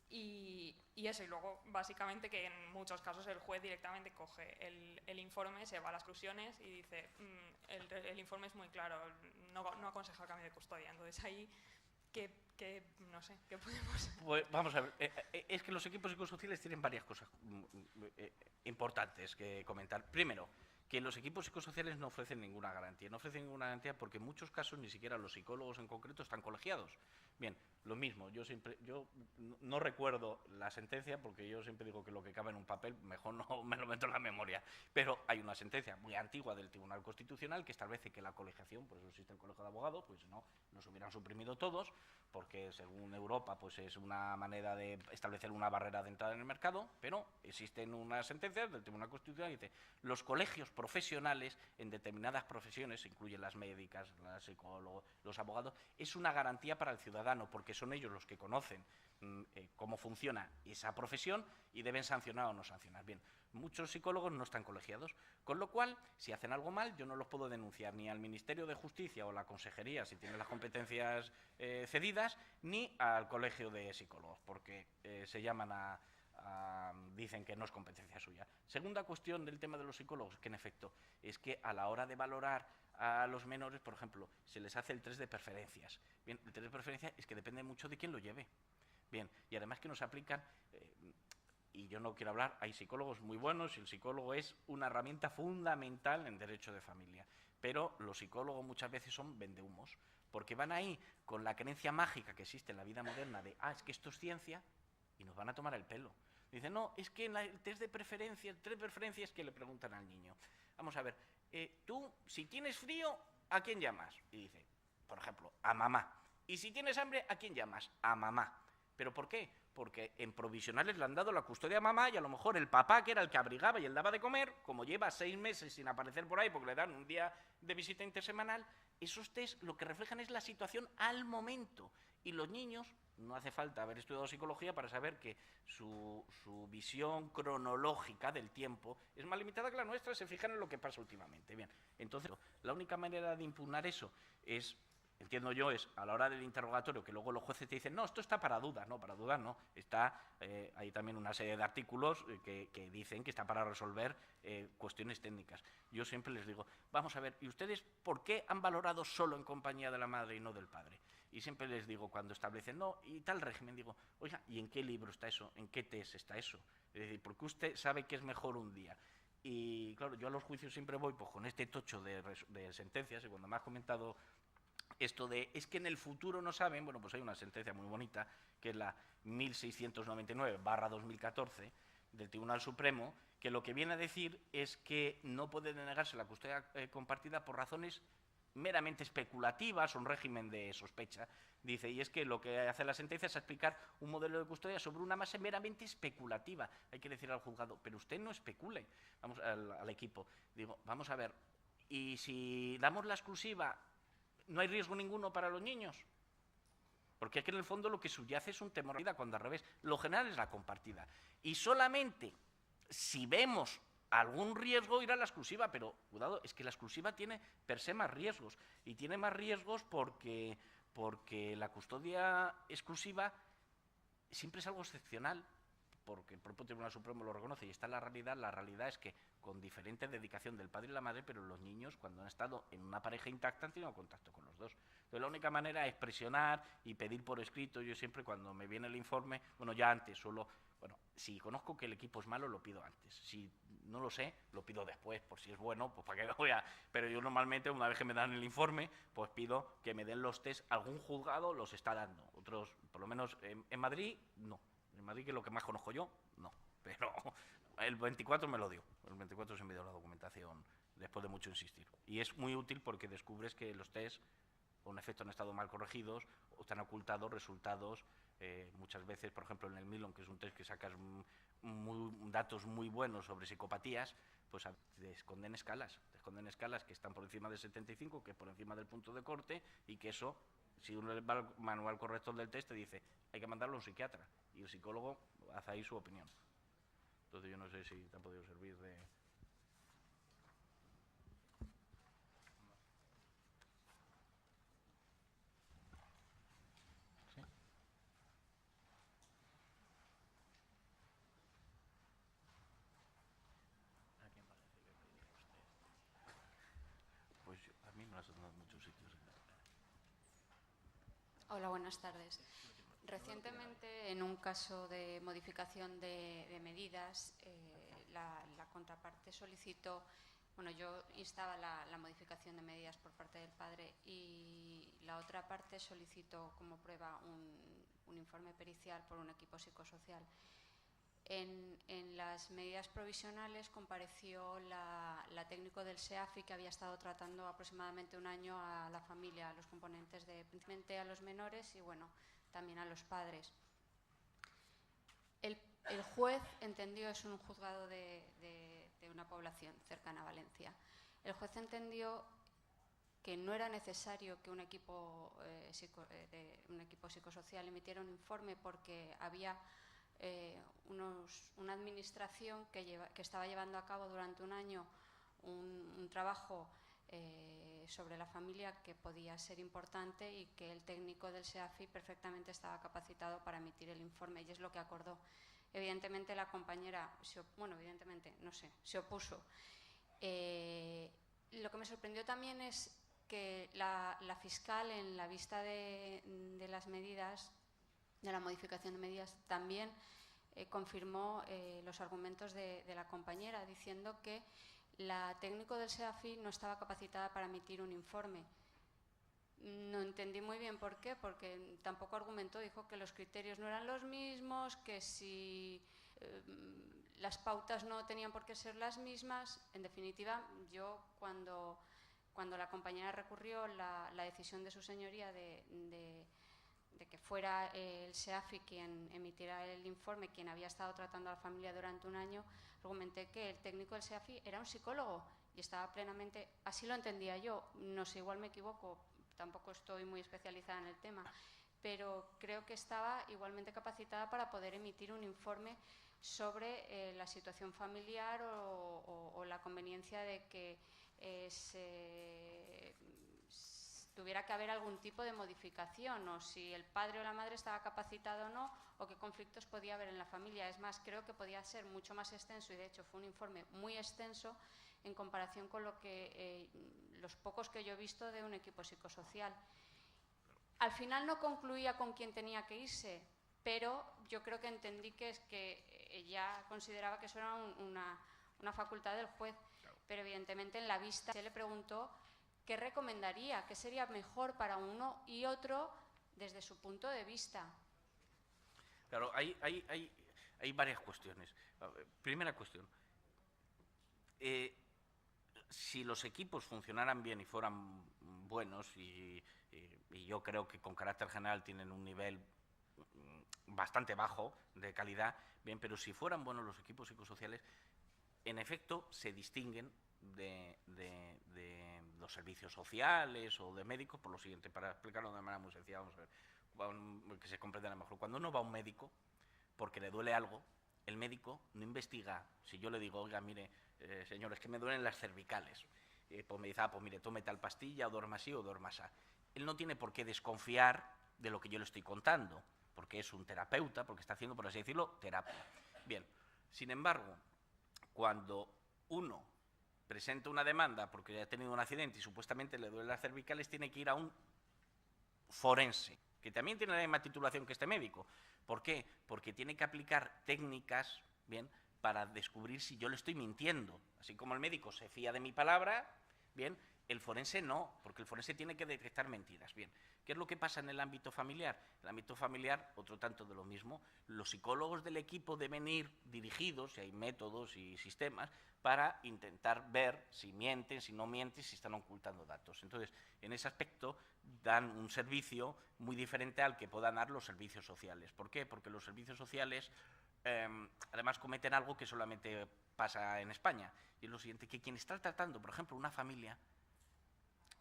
Y eso, y luego, básicamente, que en muchos casos el juez directamente coge el informe, se va a las exclusiones y dice, el informe es muy claro, no aconseja el cambio de custodia. Entonces, ahí... que no sé, ¿qué podemos...? Pues vamos a ver, es que los equipos psicosociales tienen varias cosas importantes que comentar. Primero, que los equipos psicosociales no ofrecen ninguna garantía. No ofrecen ninguna garantía porque en muchos casos ni siquiera los psicólogos en concreto están colegiados. Bien, lo mismo, yo no recuerdo la sentencia porque yo siempre digo que lo que cabe en un papel mejor no me lo meto en la memoria, pero hay una sentencia muy antigua del Tribunal Constitucional que establece que la colegiación, por eso existe el Colegio de Abogados, pues no, nos hubieran suprimido todos, porque según Europa pues es una manera de establecer una barrera de entrada en el mercado, pero existen unas sentencias del Tribunal Constitucional que dice los colegios profesionales en determinadas profesiones, incluyen las médicas, los psicólogos, los abogados, es una garantía para el ciudadano, porque son ellos los que conocen cómo funciona esa profesión y deben sancionar o no sancionar. Bien, muchos psicólogos no están colegiados, con lo cual, si hacen algo mal, yo no los puedo denunciar ni al Ministerio de Justicia o la Consejería, si tienen las competencias cedidas, ni al Colegio de Psicólogos, porque se llaman dicen que no es competencia suya. Segunda cuestión del tema de los psicólogos, que en efecto es que a la hora de valorar a los menores, por ejemplo, se les hace el test de preferencias. Bien, el test de preferencias es que depende mucho de quién lo lleve. Bien, y además que nos aplican, y yo no quiero hablar, hay psicólogos muy buenos y el psicólogo es una herramienta fundamental en derecho de familia, pero los psicólogos muchas veces son vendehumos, porque van ahí con la creencia mágica que existe en la vida moderna de, es que esto es ciencia, y nos van a tomar el pelo. Dicen, no, es que en el test de preferencias que le preguntan al niño. Vamos a ver, tú, si tienes frío, ¿a quién llamas? Y dice, por ejemplo, a mamá. Y si tienes hambre, ¿a quién llamas? A mamá. ¿Pero por qué? Porque en provisionales le han dado la custodia a mamá y a lo mejor el papá, que era el que abrigaba y él daba de comer, como lleva 6 meses sin aparecer por ahí porque le dan un día de visita intersemanal, esos test lo que reflejan es la situación al momento. Y los niños, no hace falta haber estudiado psicología para saber que su visión cronológica del tiempo es más limitada que la nuestra, se fijan en lo que pasa últimamente. Bien, entonces, la única manera de impugnar eso es, entiendo yo, es a la hora del interrogatorio, que luego los jueces te dicen, no, esto está para dudas. No, para dudas no. Está, hay también una serie de artículos que dicen que está para resolver cuestiones técnicas. Yo siempre les digo, vamos a ver, ¿y ustedes por qué han valorado solo en compañía de la madre y no del padre? Y siempre les digo, cuando establecen, no, y tal régimen, digo, oiga, ¿y en qué libro está eso? ¿En qué test está eso? Es decir, ¿por qué usted sabe que es mejor un día? Y claro, yo a los juicios siempre voy pues, con este tocho de sentencias, y cuando me has comentado esto de, es que en el futuro no saben, bueno, pues hay una sentencia muy bonita, que es la 1699/2014 del Tribunal Supremo, que lo que viene a decir es que no puede denegarse la custodia compartida por razones meramente especulativas, un régimen de sospecha, dice, y es que lo que hace la sentencia es explicar un modelo de custodia sobre una base meramente especulativa. Hay que decir al juzgado, pero usted no especule, vamos al equipo, digo, vamos a ver, Y si damos la exclusiva, ¿no hay riesgo ninguno para los niños? Porque es que en el fondo lo que subyace es un temor a la vida, cuando al revés, lo general es la compartida. Y solamente si vemos algún riesgo irá a la exclusiva, pero cuidado, es que la exclusiva tiene per se más riesgos. Y tiene más riesgos porque la custodia exclusiva siempre es algo excepcional, porque el propio Tribunal Supremo lo reconoce y está en la realidad es que con diferente dedicación del padre y la madre, pero los niños cuando han estado en una pareja intacta han tenido contacto con los dos. Entonces la única manera es presionar y pedir por escrito. Yo siempre cuando me viene el informe, bueno, ya antes solo, bueno, si conozco que el equipo es malo lo pido antes, si no lo sé lo pido después, por si es bueno, pues para que voy a... Pero yo normalmente una vez que me dan el informe, pues pido que me den los test, algún juzgado los está dando, otros, por lo menos en Madrid, no. En Madrid, que es lo que más conozco yo, no. Pero el 24 me lo dio. El 24 se me dio la documentación después de mucho insistir. Y es muy útil porque descubres que los test, por un efecto, han estado mal corregidos o te han ocultado resultados. Muchas veces, por ejemplo, en el Milon, que es un test que sacas datos muy buenos sobre psicopatías, pues te esconden escalas que están por encima de 75, que es por encima del punto de corte, y que eso, si uno va al manual corrector del test, te dice hay que mandarlo a un psiquiatra, y el psicólogo hace ahí su opinión. Entonces yo no sé si te ha podido servir de... ¿Sí? Pues a mí me lo has dado en muchos sitios. Hola, buenas tardes. Recientemente, en un caso de modificación de medidas, la contraparte solicitó, bueno, yo instaba la modificación de medidas por parte del padre y la otra parte solicitó como prueba un informe pericial por un equipo psicosocial. En las medidas provisionales compareció la técnico del SEAFI, que había estado tratando aproximadamente un año a la familia, a los componentes principalmente a los menores y bueno, también a los padres. El juez entendió, es un juzgado de una población cercana a Valencia, el juez entendió que no era necesario que un equipo psicosocial emitiera un informe porque había una administración que estaba llevando a cabo durante un año un trabajo sobre la familia que podía ser importante y que el técnico del SEAFI perfectamente estaba capacitado para emitir el informe, y es lo que acordó. Evidentemente la compañera, se opuso. Lo que me sorprendió también es que la fiscal, en la vista de las medidas, de la modificación de medidas, también confirmó los argumentos de la compañera, diciendo que la técnico del SEAFI no estaba capacitada para emitir un informe. No entendí muy bien por qué, porque tampoco argumentó, dijo que los criterios no eran los mismos, que si las pautas no tenían por qué ser las mismas. En definitiva, yo cuando la compañera recurrió la decisión de su señoría de que fuera el SEAFI quien emitiera el informe, quien había estado tratando a la familia durante un año, argumenté que el técnico del SEAFI era un psicólogo y estaba plenamente, así lo entendía yo, no sé, igual me equivoco, tampoco estoy muy especializada en el tema, pero creo que estaba igualmente capacitada para poder emitir un informe sobre la situación familiar o la conveniencia de que tuviera que haber algún tipo de modificación, o si el padre o la madre estaba capacitado o no, o qué conflictos podía haber en la familia. Es más, creo que podía ser mucho más extenso, y de hecho fue un informe muy extenso en comparación con lo que los pocos que yo he visto de un equipo psicosocial. Al final no concluía con quién tenía que irse, pero yo creo que entendí que ella consideraba que eso era una facultad del juez, pero evidentemente en la vista se le preguntó qué recomendaría, qué sería mejor para uno y otro desde su punto de vista. Claro, hay varias cuestiones. Primera cuestión. Si los equipos funcionaran bien y fueran buenos, y yo creo que con carácter general tienen un nivel bastante bajo de calidad, bien, pero si fueran buenos los equipos psicosociales, en efecto, se distinguen de los servicios sociales o de médicos por lo siguiente, para explicarlo de manera muy sencilla, vamos a ver, que se comprenda a lo mejor. Cuando uno va a un médico porque le duele algo, el médico no investiga. Si yo le digo, oiga, mire, señor, es que me duelen las cervicales, pues me dice, pues mire, tome tal pastilla, o duerma así o duerma así. Él no tiene por qué desconfiar de lo que yo le estoy contando, porque es un terapeuta, porque está haciendo, por así decirlo, terapia. Bien, sin embargo, cuando uno presenta una demanda porque ha tenido un accidente y supuestamente le duelen las cervicales, tiene que ir a un forense, que también tiene la misma titulación que este médico. ¿Por qué? Porque tiene que aplicar técnicas, bien, para descubrir si yo le estoy mintiendo. Así como el médico se fía de mi palabra, bien, el forense no, porque el forense tiene que detectar mentiras. Bien, ¿qué es lo que pasa en el ámbito familiar? En el ámbito familiar, otro tanto de lo mismo, los psicólogos del equipo deben ir dirigidos, si hay métodos y sistemas, para intentar ver si mienten, si no mienten, si están ocultando datos. Entonces, en ese aspecto dan un servicio muy diferente al que puedan dar los servicios sociales. ¿Por qué? Porque los servicios sociales además cometen algo que solamente pasa en España, y es lo siguiente, que quien está tratando, por ejemplo, una familia,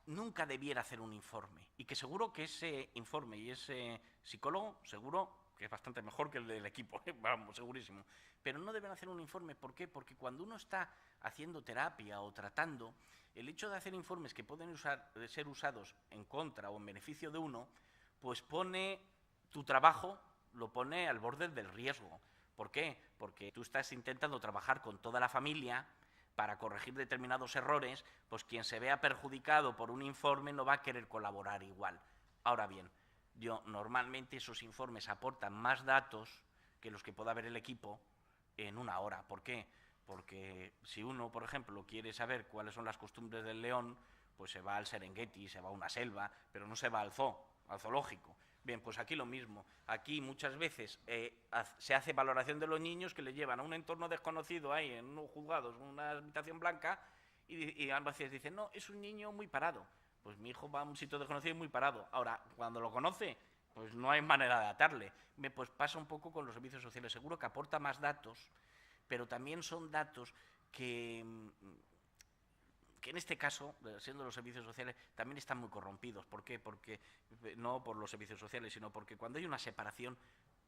nunca debiera hacer un informe, y que seguro que ese informe y ese psicólogo, seguro que es bastante mejor que el del equipo, vamos, segurísimo, pero no deben hacer un informe. ¿Por qué? Porque cuando uno está haciendo terapia o tratando, el hecho de hacer informes que pueden ser usados en contra o en beneficio de uno, pues pone tu trabajo, lo pone al borde del riesgo. ¿Por qué? Porque tú estás intentando trabajar con toda la familia para corregir determinados errores, pues quien se vea perjudicado por un informe no va a querer colaborar igual. Ahora bien, normalmente esos informes aportan más datos que los que pueda ver el equipo en una hora. ¿Por qué? Porque si uno, por ejemplo, quiere saber cuáles son las costumbres del león, pues se va al Serengeti, se va a una selva, pero no se va al zoo, al zoológico. Bien, pues aquí lo mismo. Aquí muchas veces se hace valoración de los niños que le llevan a un entorno desconocido ahí, en unos juzgados, en una habitación blanca, y a veces dicen, no, es un niño muy parado. Pues mi hijo va a un sitio desconocido y muy parado. Ahora, cuando lo conoce, pues no hay manera de atarle. Pues pasa un poco con los servicios sociales. Seguro que aporta más datos, pero también son datos que en este caso, siendo los servicios sociales, también están muy corrompidos. ¿Por qué? Porque no por los servicios sociales, sino porque cuando hay una separación,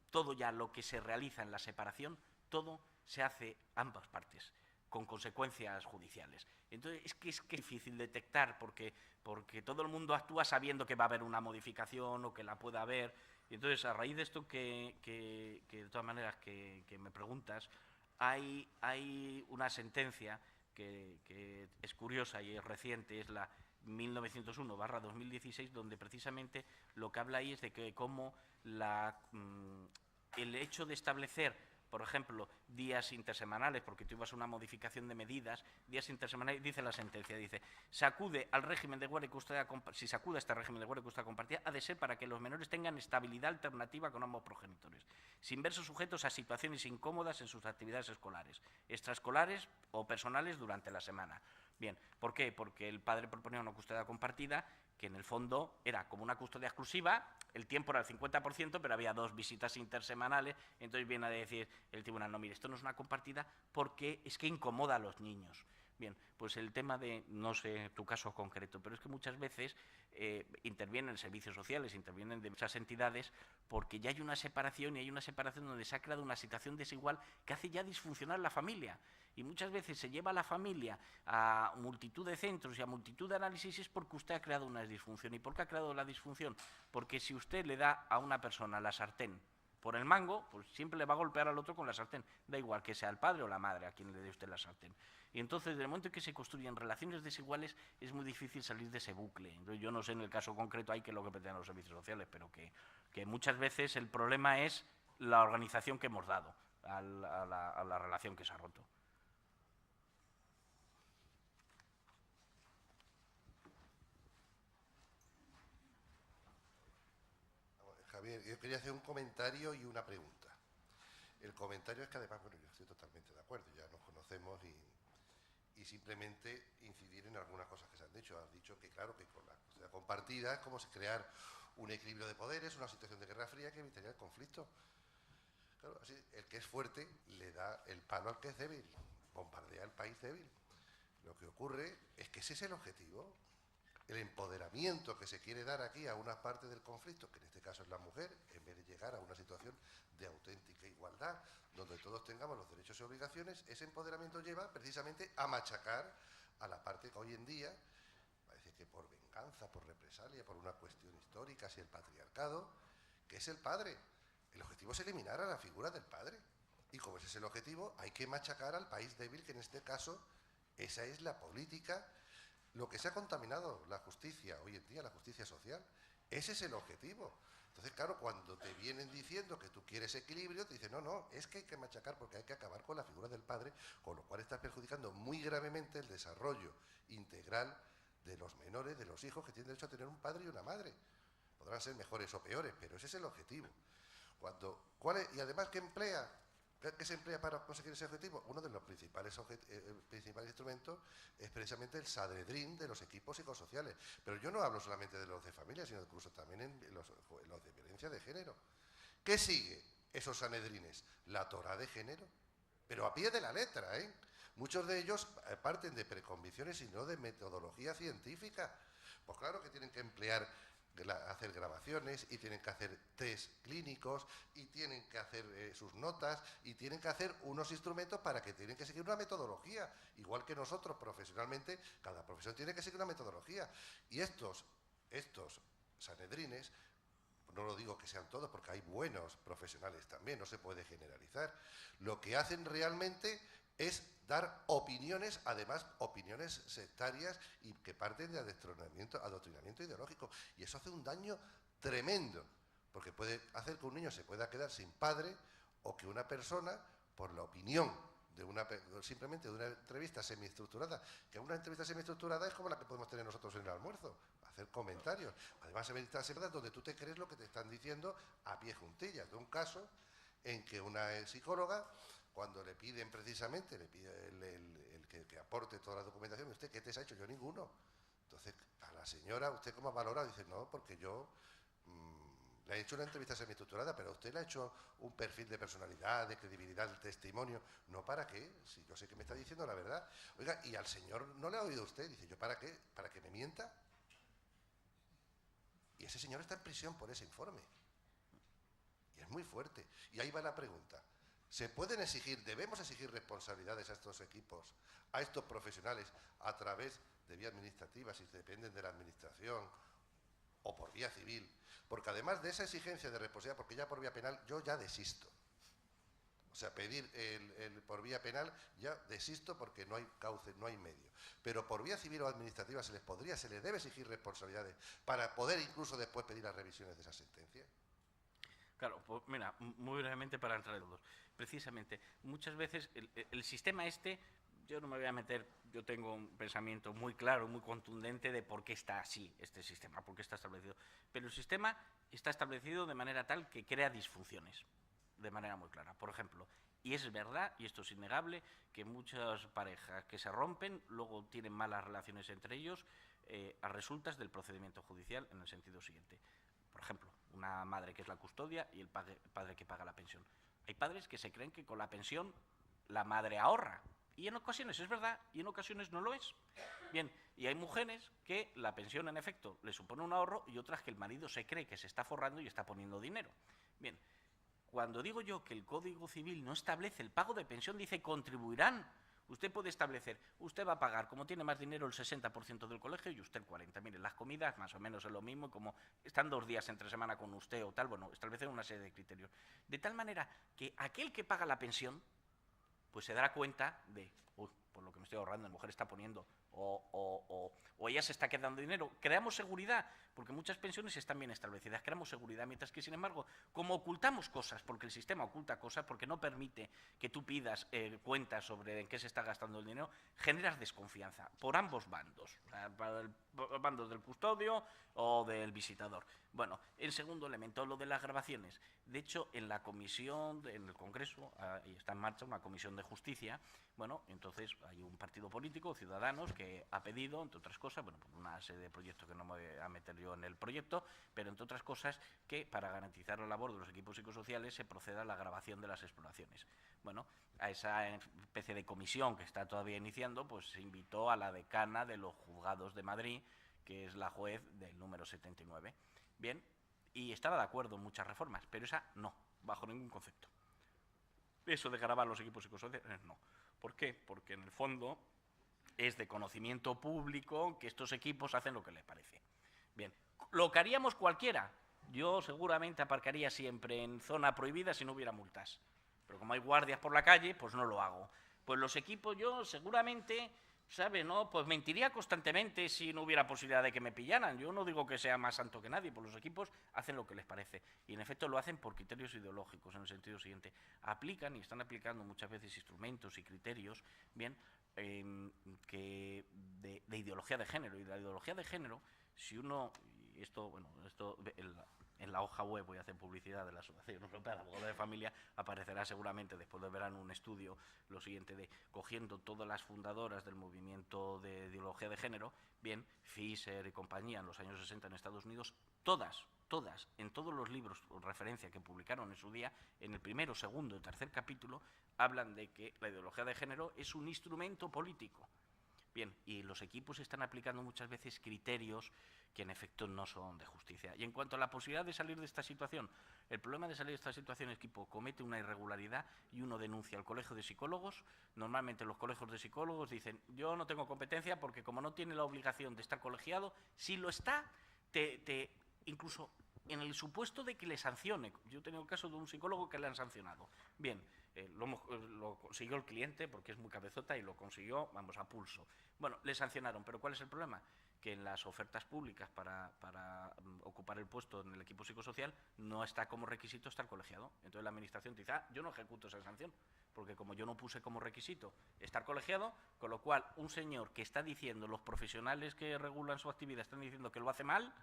todo ya lo que se realiza en la separación, todo se hace ambas partes, con consecuencias judiciales. Entonces, es difícil detectar, porque todo el mundo actúa sabiendo que va a haber una modificación o que la pueda haber. Y entonces, a raíz de esto que de todas maneras, que me preguntas, hay una sentencia que es curiosa y es reciente, es la 1901/2016, donde precisamente lo que habla ahí es de que cómo el hecho de establecer, por ejemplo, días intersemanales, porque tú ibas a una modificación de medidas, días intersemanales, dice la sentencia, dice, se acude al régimen de guardia y custodia, si se acude a este régimen de guardia y custodia compartida, ha de ser para que los menores tengan estabilidad alternativa con ambos progenitores, sin verse sujetos a situaciones incómodas en sus actividades escolares, extraescolares o personales durante la semana. Bien, ¿por qué? Porque el padre proponía una custodia compartida que en el fondo era como una custodia exclusiva, el tiempo era el 50%, pero había 2 visitas intersemanales, entonces viene a decir el tribunal, no, mire, esto no es una compartida porque es que incomoda a los niños. Bien, pues el tema de, no sé tu caso concreto, pero es que muchas veces intervienen servicios sociales, intervienen de muchas entidades, porque ya hay una separación, y hay una separación donde se ha creado una situación desigual que hace ya disfuncionar la familia. Y muchas veces se lleva a la familia a multitud de centros y a multitud de análisis, es porque usted ha creado una disfunción. ¿Y por qué ha creado la disfunción? Porque si usted le da a una persona la sartén por el mango, pues siempre le va a golpear al otro con la sartén. Da igual que sea el padre o la madre a quien le dé usted la sartén. Y entonces, desde el momento en que se construyen relaciones desiguales, es muy difícil salir de ese bucle. Entonces, yo no sé en el caso concreto ahí qué es lo que pretenden los servicios sociales, pero que muchas veces el problema es la organización que hemos dado a la relación que se ha roto. Javier, yo quería hacer un comentario y una pregunta. El comentario es que además, bueno, yo estoy totalmente de acuerdo, ya nos conocemos y simplemente incidir en algunas cosas que se han dicho. Has dicho que, claro, que con la custodia compartida es como crear un equilibrio de poderes, una situación de guerra fría que evitaría el conflicto. Claro, así el que es fuerte le da el palo al que es débil. bombardea el país débil. Lo que ocurre es que ese es el objetivo. El empoderamiento que se quiere dar aquí a una parte del conflicto, que en este caso es la mujer, en vez de llegar a una situación de auténtica igualdad, donde todos tengamos los derechos y obligaciones, ese empoderamiento lleva precisamente a machacar a la parte que hoy en día, parece que por venganza, por represalia, por una cuestión histórica, si el patriarcado, que es el padre. El objetivo es eliminar a la figura del padre. Y como ese es el objetivo, hay que machacar al país débil, que en este caso, esa es la política. Lo que se ha contaminado la justicia hoy en día, la justicia social, ese es el objetivo. Entonces, claro, cuando te vienen diciendo que tú quieres equilibrio, te dicen, no, es que hay que machacar porque hay que acabar con la figura del padre, con lo cual estás perjudicando muy gravemente el desarrollo integral de los menores, de los hijos que tienen derecho a tener un padre y una madre. Podrán ser mejores o peores, pero ese es el objetivo. Y además, ¿qué se emplea para conseguir ese objetivo? Uno de los principales instrumentos es precisamente el Sanedrín de los equipos psicosociales. Pero yo no hablo solamente de los de familia, sino incluso también en los de violencia de género. ¿Qué sigue esos Sanedrines? La Torá de género, pero a pie de la letra, ¿eh? Muchos de ellos parten de preconvicciones y no de metodología científica. Pues claro que tienen que hacer grabaciones y tienen que hacer test clínicos y tienen que hacer sus notas y tienen que hacer unos instrumentos para que tienen que seguir una metodología. Igual que nosotros profesionalmente, cada profesión tiene que seguir una metodología. Y estos sanedrines, no lo digo que sean todos porque hay buenos profesionales también, no se puede generalizar, lo que hacen realmente es dar opiniones, además opiniones sectarias y que parten de adoctrinamiento ideológico. Y eso hace un daño tremendo, porque puede hacer que un niño se pueda quedar sin padre o que una persona, por la opinión simplemente de una entrevista semiestructurada, que una entrevista semiestructurada es como la que podemos tener nosotros en el almuerzo, hacer comentarios. Además, entrevistas donde tú te crees lo que te están diciendo a pie juntillas. De un caso en que una psicóloga, cuando le piden precisamente, le pide el que aporte toda la documentación, ¿usted qué te ha hecho? Yo ninguno. Entonces, a la señora, ¿usted cómo ha valorado? Dice, no, porque yo le he hecho una entrevista semiestructurada, pero a usted le ha hecho un perfil de personalidad, de credibilidad, de testimonio. ¿No para qué? Si yo sé que me está diciendo la verdad. Oiga, ¿y al señor no le ha oído usted? Dice, ¿yo para qué? ¿Para que me mienta? Y ese señor está en prisión por ese informe. Y es muy fuerte. Y ahí va la pregunta. ¿Debemos exigir responsabilidades a estos equipos, a estos profesionales, a través de vía administrativa, si dependen de la administración, o por vía civil? Porque además de esa exigencia de responsabilidad, porque ya por vía penal yo ya desisto. O sea, pedir por vía penal ya desisto porque no hay cauce, no hay medio. Pero por vía civil o administrativa se les debe exigir responsabilidades para poder incluso después pedir las revisiones de esa sentencia. Claro, pues mira, muy brevemente para entrar en todos. Precisamente, muchas veces el sistema yo no me voy a meter, yo tengo un pensamiento muy claro, muy contundente de por qué está así este sistema, por qué está establecido. Pero el sistema está establecido de manera tal que crea disfunciones, de manera muy clara. Por ejemplo, y es verdad, y esto es innegable, que muchas parejas que se rompen luego tienen malas relaciones entre ellos a resultas del procedimiento judicial en el sentido siguiente. Por ejemplo, una madre que es la custodia y el padre que paga la pensión. Hay padres que se creen que con la pensión la madre ahorra. Y en ocasiones es verdad y en ocasiones no lo es. Bien, y hay mujeres que la pensión en efecto le supone un ahorro y otras que el marido se cree que se está forrando y está poniendo dinero. Bien, cuando digo yo que el Código Civil no establece el pago de pensión, dice contribuirán. Usted puede establecer, usted va a pagar, como tiene más dinero, el 60% del colegio y usted el 40%. Mire, las comidas más o menos es lo mismo, como están 2 días entre semana con usted o tal, bueno, establecer una serie de criterios. De tal manera que aquel que paga la pensión, pues se dará cuenta de, por lo que me estoy ahorrando, la mujer está poniendo, o ella se está quedando dinero. Creamos seguridad, porque muchas pensiones están bien establecidas, creamos seguridad, mientras que, sin embargo, como ocultamos cosas, porque el sistema oculta cosas, porque no permite que tú pidas cuentas sobre en qué se está gastando el dinero, generas desconfianza por ambos bandos, para el bando del custodio o del visitador. Bueno, el segundo elemento, lo de las grabaciones. De hecho, en la comisión, en el Congreso, está en marcha una comisión de justicia. Bueno, entonces hay un partido político, Ciudadanos, que ha pedido, entre otras cosas, bueno, por una serie de proyectos que no me voy a meter yo en el proyecto, pero entre otras cosas que para garantizar la labor de los equipos psicosociales se proceda a la grabación de las exploraciones. Bueno, a esa especie de comisión que está todavía iniciando, pues se invitó a la decana de los juzgados de Madrid, que es la juez del número 79. Bien, y estaba de acuerdo en muchas reformas, pero esa no, bajo ningún concepto. Eso de grabar los equipos psicosociales, no. ¿Por qué? Porque en el fondo es de conocimiento público que estos equipos hacen lo que les parece. Bien, lo que haríamos cualquiera. Yo seguramente aparcaría siempre en zona prohibida si no hubiera multas. Pero como hay guardias por la calle, pues no lo hago. Pues los equipos yo seguramente, ¿sabe, no? Pues mentiría constantemente si no hubiera posibilidad de que me pillaran. Yo no digo que sea más santo que nadie, pues los equipos hacen lo que les parece. Y en efecto lo hacen por criterios ideológicos, en el sentido siguiente. Aplican y están aplicando muchas veces instrumentos y criterios, bien, que de ideología de género. Y la ideología de género, si uno, y esto, bueno, esto en la hoja web, voy a hacer publicidad de la Asociación Europea de Abogados de Familia, aparecerá seguramente después de verano un estudio, lo siguiente, de cogiendo todas las fundadoras del movimiento de ideología de género, bien, Fisher y compañía en los años 60 en Estados Unidos, todas, en todos los libros o referencia que publicaron en su día, en el primero, segundo y tercer capítulo, hablan de que la ideología de género es un instrumento político. Bien, y los equipos están aplicando muchas veces criterios que en efecto no son de justicia. Y en cuanto a la posibilidad de salir de esta situación, el problema de salir de esta situación es que el equipo comete una irregularidad y uno denuncia al colegio de psicólogos. Normalmente los colegios de psicólogos dicen, yo no tengo competencia porque como no tiene la obligación de estar colegiado, si lo está, incluso en el supuesto de que le sancione. Yo he tenido el caso de un psicólogo que le han sancionado. Bien, lo consiguió el cliente porque es muy cabezota y lo consiguió, vamos, a pulso. Bueno, le sancionaron, pero ¿cuál es el problema? Que en las ofertas públicas para ocupar el puesto en el equipo psicosocial no está como requisito estar colegiado. Entonces la administración te dice, yo no ejecuto esa sanción, porque como yo no puse como requisito estar colegiado, con lo cual un señor que está diciendo, los profesionales que regulan su actividad están diciendo que lo hace mal,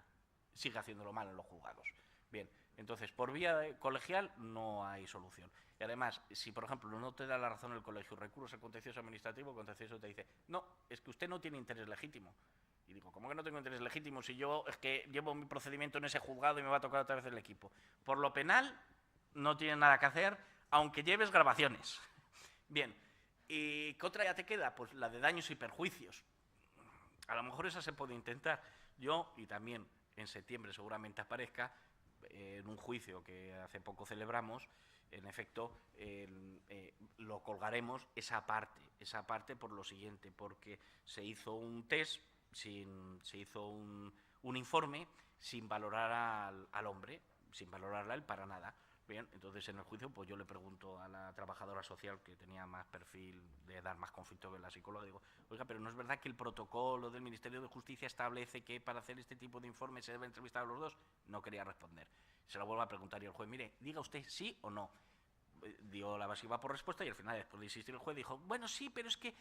sigue haciéndolo mal en los juzgados. Bien, entonces por vía colegial no hay solución. Y además, si por ejemplo no te da la razón el colegio, recurres al contencioso administrativo, el contencioso te dice, no, es que usted no tiene interés legítimo. Y digo, ¿cómo que no tengo interés legítimo si yo es que llevo mi procedimiento en ese juzgado y me va a tocar otra vez el equipo? Por lo penal no tiene nada que hacer, aunque lleves grabaciones. Bien, ¿y qué otra ya te queda? Pues la de daños y perjuicios. A lo mejor esa se puede intentar. Yo, y también en septiembre seguramente aparezca, en un juicio que hace poco celebramos, en efecto, lo colgaremos esa parte por lo siguiente, porque se hizo un test, se hizo un informe sin valorar al hombre, sin valorarla él para nada. Bien, entonces en el juicio pues yo le pregunto a la trabajadora social, que tenía más perfil de dar más conflicto que la psicóloga, digo, oiga, pero ¿no es verdad que el protocolo del Ministerio de Justicia establece que para hacer este tipo de informes se debe entrevistar a los dos? No quería responder. Se lo vuelvo a preguntar y el juez, mire, diga usted sí o no. Dio la evasiva por respuesta y al final, después de insistir, el juez dijo, bueno, sí, pero es que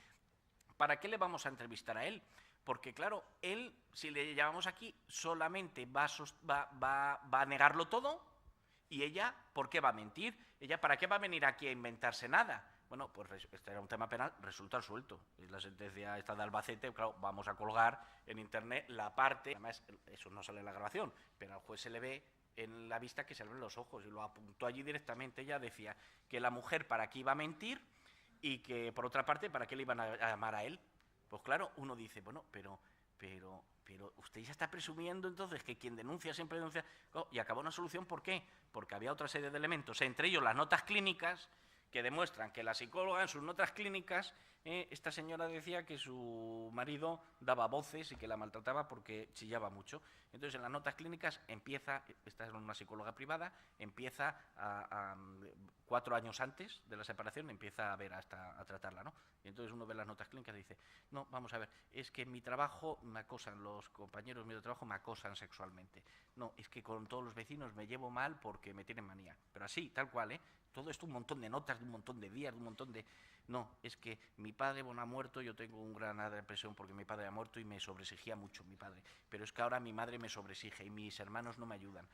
¿para qué le vamos a entrevistar a él? Porque claro, él, si le llamamos aquí, solamente va a negarlo todo. ¿Y ella por qué va a mentir? ¿Ella para qué va a venir aquí a inventarse nada? Bueno, pues este era un tema penal, resulta absuelto. Es la sentencia esta de Albacete, claro, vamos a colgar en internet la parte, además eso no sale en la grabación, pero al juez se le ve en la vista que se le ven los ojos y lo apuntó allí directamente. Ella decía que la mujer para qué iba a mentir y que por otra parte para qué le iban a llamar a él. Pues claro, uno dice, bueno, pero usted ya está presumiendo entonces que quien denuncia siempre denuncia. Oh, y acabó una solución, ¿por qué? Porque había otra serie de elementos, entre ellos las notas clínicas, que demuestran que la psicóloga en sus notas clínicas, esta señora decía que su marido daba voces y que la maltrataba porque chillaba mucho. Entonces en las notas clínicas empieza, esta es una psicóloga privada, empieza 4 años antes de la separación, empieza a ver a tratarla, ¿no? Y entonces uno ve las notas clínicas y dice, no, vamos a ver, es que en mi trabajo me acosan, los compañeros míos de trabajo me acosan sexualmente. No, es que con todos los vecinos me llevo mal porque me tienen manía. Pero así, tal cual, ¿eh? Todo esto, un montón de notas, de un montón de días, de un montón de... No, es que mi padre, bueno, ha muerto, yo tengo una gran depresión porque mi padre ha muerto y me sobreexigía mucho mi padre. Pero es que ahora mi madre me sobreexige y mis hermanos no me ayudan.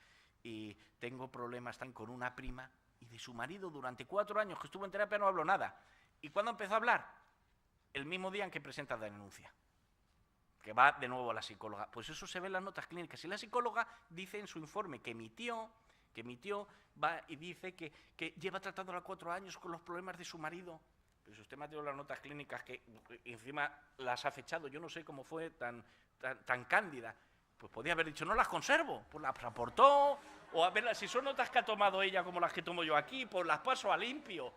y tengo problemas también con una prima y de su marido durante 4 años que estuvo en terapia no habló nada. ¿Y cuándo empezó a hablar? El mismo día en que presenta la denuncia, que va de nuevo a la psicóloga. Pues eso se ve en las notas clínicas. Y la psicóloga dice en su informe que emitió va y dice que lleva tratándola 4 años con los problemas de su marido. Pero si usted me ha tirado las notas clínicas que encima las ha fechado, yo no sé cómo fue tan cándida, pues podía haber dicho, no las conservo, pues las aportó, o a ver, si son notas que ha tomado ella como las que tomo yo aquí, pues las paso a limpio.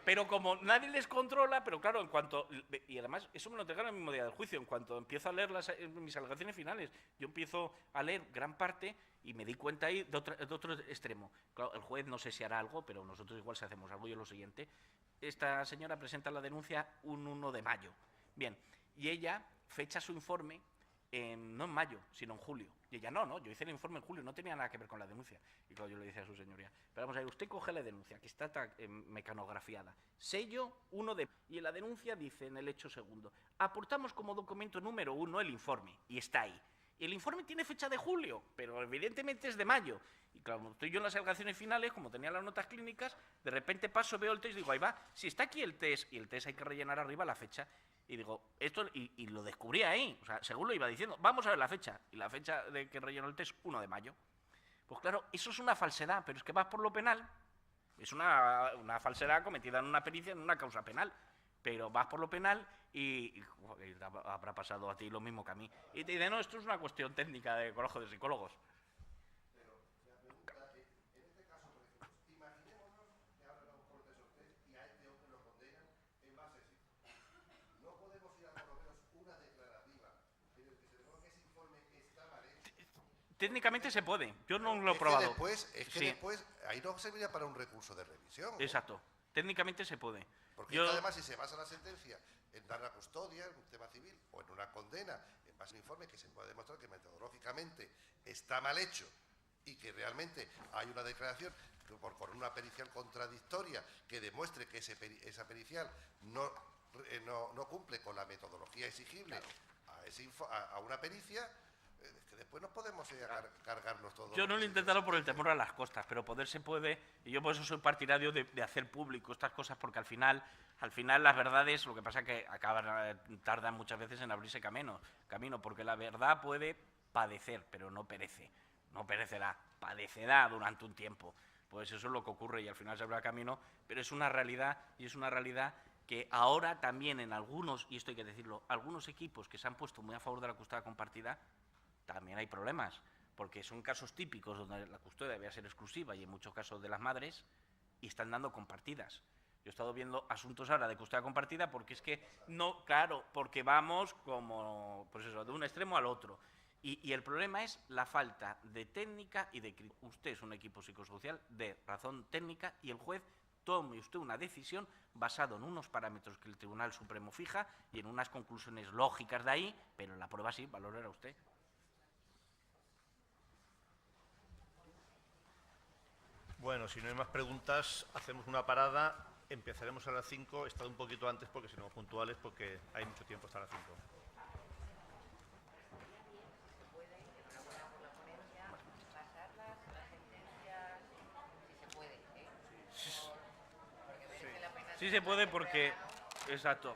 Pero como nadie les controla, pero claro, en cuanto... Y además, eso me lo entregaron el mismo día del juicio. En cuanto empiezo a leer mis alegaciones finales, yo empiezo a leer gran parte y me di cuenta ahí de otro extremo. Claro, el juez no sé si hará algo, pero nosotros igual si hacemos algo, yo lo siguiente. Esta señora presenta la denuncia un 1 de mayo. Bien, y ella fecha su informe no en mayo, sino en julio. Y ella, no, yo hice el informe en julio, no tenía nada que ver con la denuncia. Y claro, yo le decía a su señoría, pero vamos a ver, usted coge la denuncia, que está mecanografiada, sello 1 de... Y en la denuncia dice, en el hecho segundo, aportamos como documento número 1 el informe, y está ahí. Y el informe tiene fecha de julio, pero evidentemente es de mayo. Y claro, como estoy yo en las alegaciones finales, como tenía las notas clínicas, de repente paso, veo el test y digo, ahí va, si está aquí el test, y el test hay que rellenar arriba la fecha. Y digo, esto, y lo descubrí ahí, o sea, según lo iba diciendo, vamos a ver la fecha. Y la fecha de que rellenó el test, 1 de mayo. Pues claro, eso es una falsedad, pero es que vas por lo penal, es una falsedad cometida en una pericia, en una causa penal. Pero vas por lo penal y habrá pasado a ti lo mismo que a mí. Y te dicen, no, esto es una cuestión técnica de colegio de psicólogos. Pero la pregunta, en este caso, por ejemplo, imaginémonos que ahora los cortes sorteos y a este hombre lo condenan en base a eso. No podemos ir a por lo menos una declarativa en el que se demuestre que ese informe está mal hecho. Técnicamente se puede, yo no lo he probado. Después, ahí no serviría para un recurso de revisión, ¿no? Exacto, técnicamente se puede. Porque además, si se basa la sentencia en dar la custodia, en un tema civil, o en una condena, en base a un informe que se puede demostrar que metodológicamente está mal hecho y que realmente hay una declaración por una pericial contradictoria que demuestre que esa pericial no cumple con la metodología exigible a una pericia, que después nos podemos cargarnos todo. Yo no lo he intentado por el temor a las costas, pero poder se puede, y yo por eso soy partidario de hacer público estas cosas, porque al final las verdades, lo que pasa es que tardan muchas veces en abrirse camino, porque la verdad puede padecer, pero no perece, no perecerá, padecerá durante un tiempo. Pues eso es lo que ocurre y al final se abrirá camino, pero es una realidad, y es una realidad que ahora también en algunos, y esto hay que decirlo, algunos equipos que se han puesto muy a favor de la custodia compartida, también hay problemas, porque son casos típicos donde la custodia debe ser exclusiva y en muchos casos de las madres, y están dando compartidas. Yo he estado viendo asuntos ahora de custodia compartida porque es que no, claro, porque vamos como, pues eso, de un extremo al otro. Y el problema es la falta de técnica y de criterio. Usted es un equipo psicosocial de razón técnica y el juez tome usted una decisión basado en unos parámetros que el Tribunal Supremo fija y en unas conclusiones lógicas de ahí, pero en la prueba sí, valorará usted. Bueno, si no hay más preguntas, hacemos una parada. Empezaremos a las 5. He estado un poquito antes porque si no puntuales, porque hay mucho tiempo hasta las 5. Sí se puede porque... Exacto.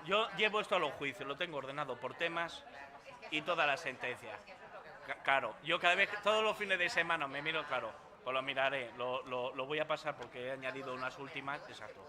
Yo llevo esto a los juicios, lo tengo ordenado por temas y todas las sentencias. Claro, yo cada vez, todos los fines de semana me miro, claro, pues lo miraré, lo voy a pasar porque he añadido unas últimas, exacto.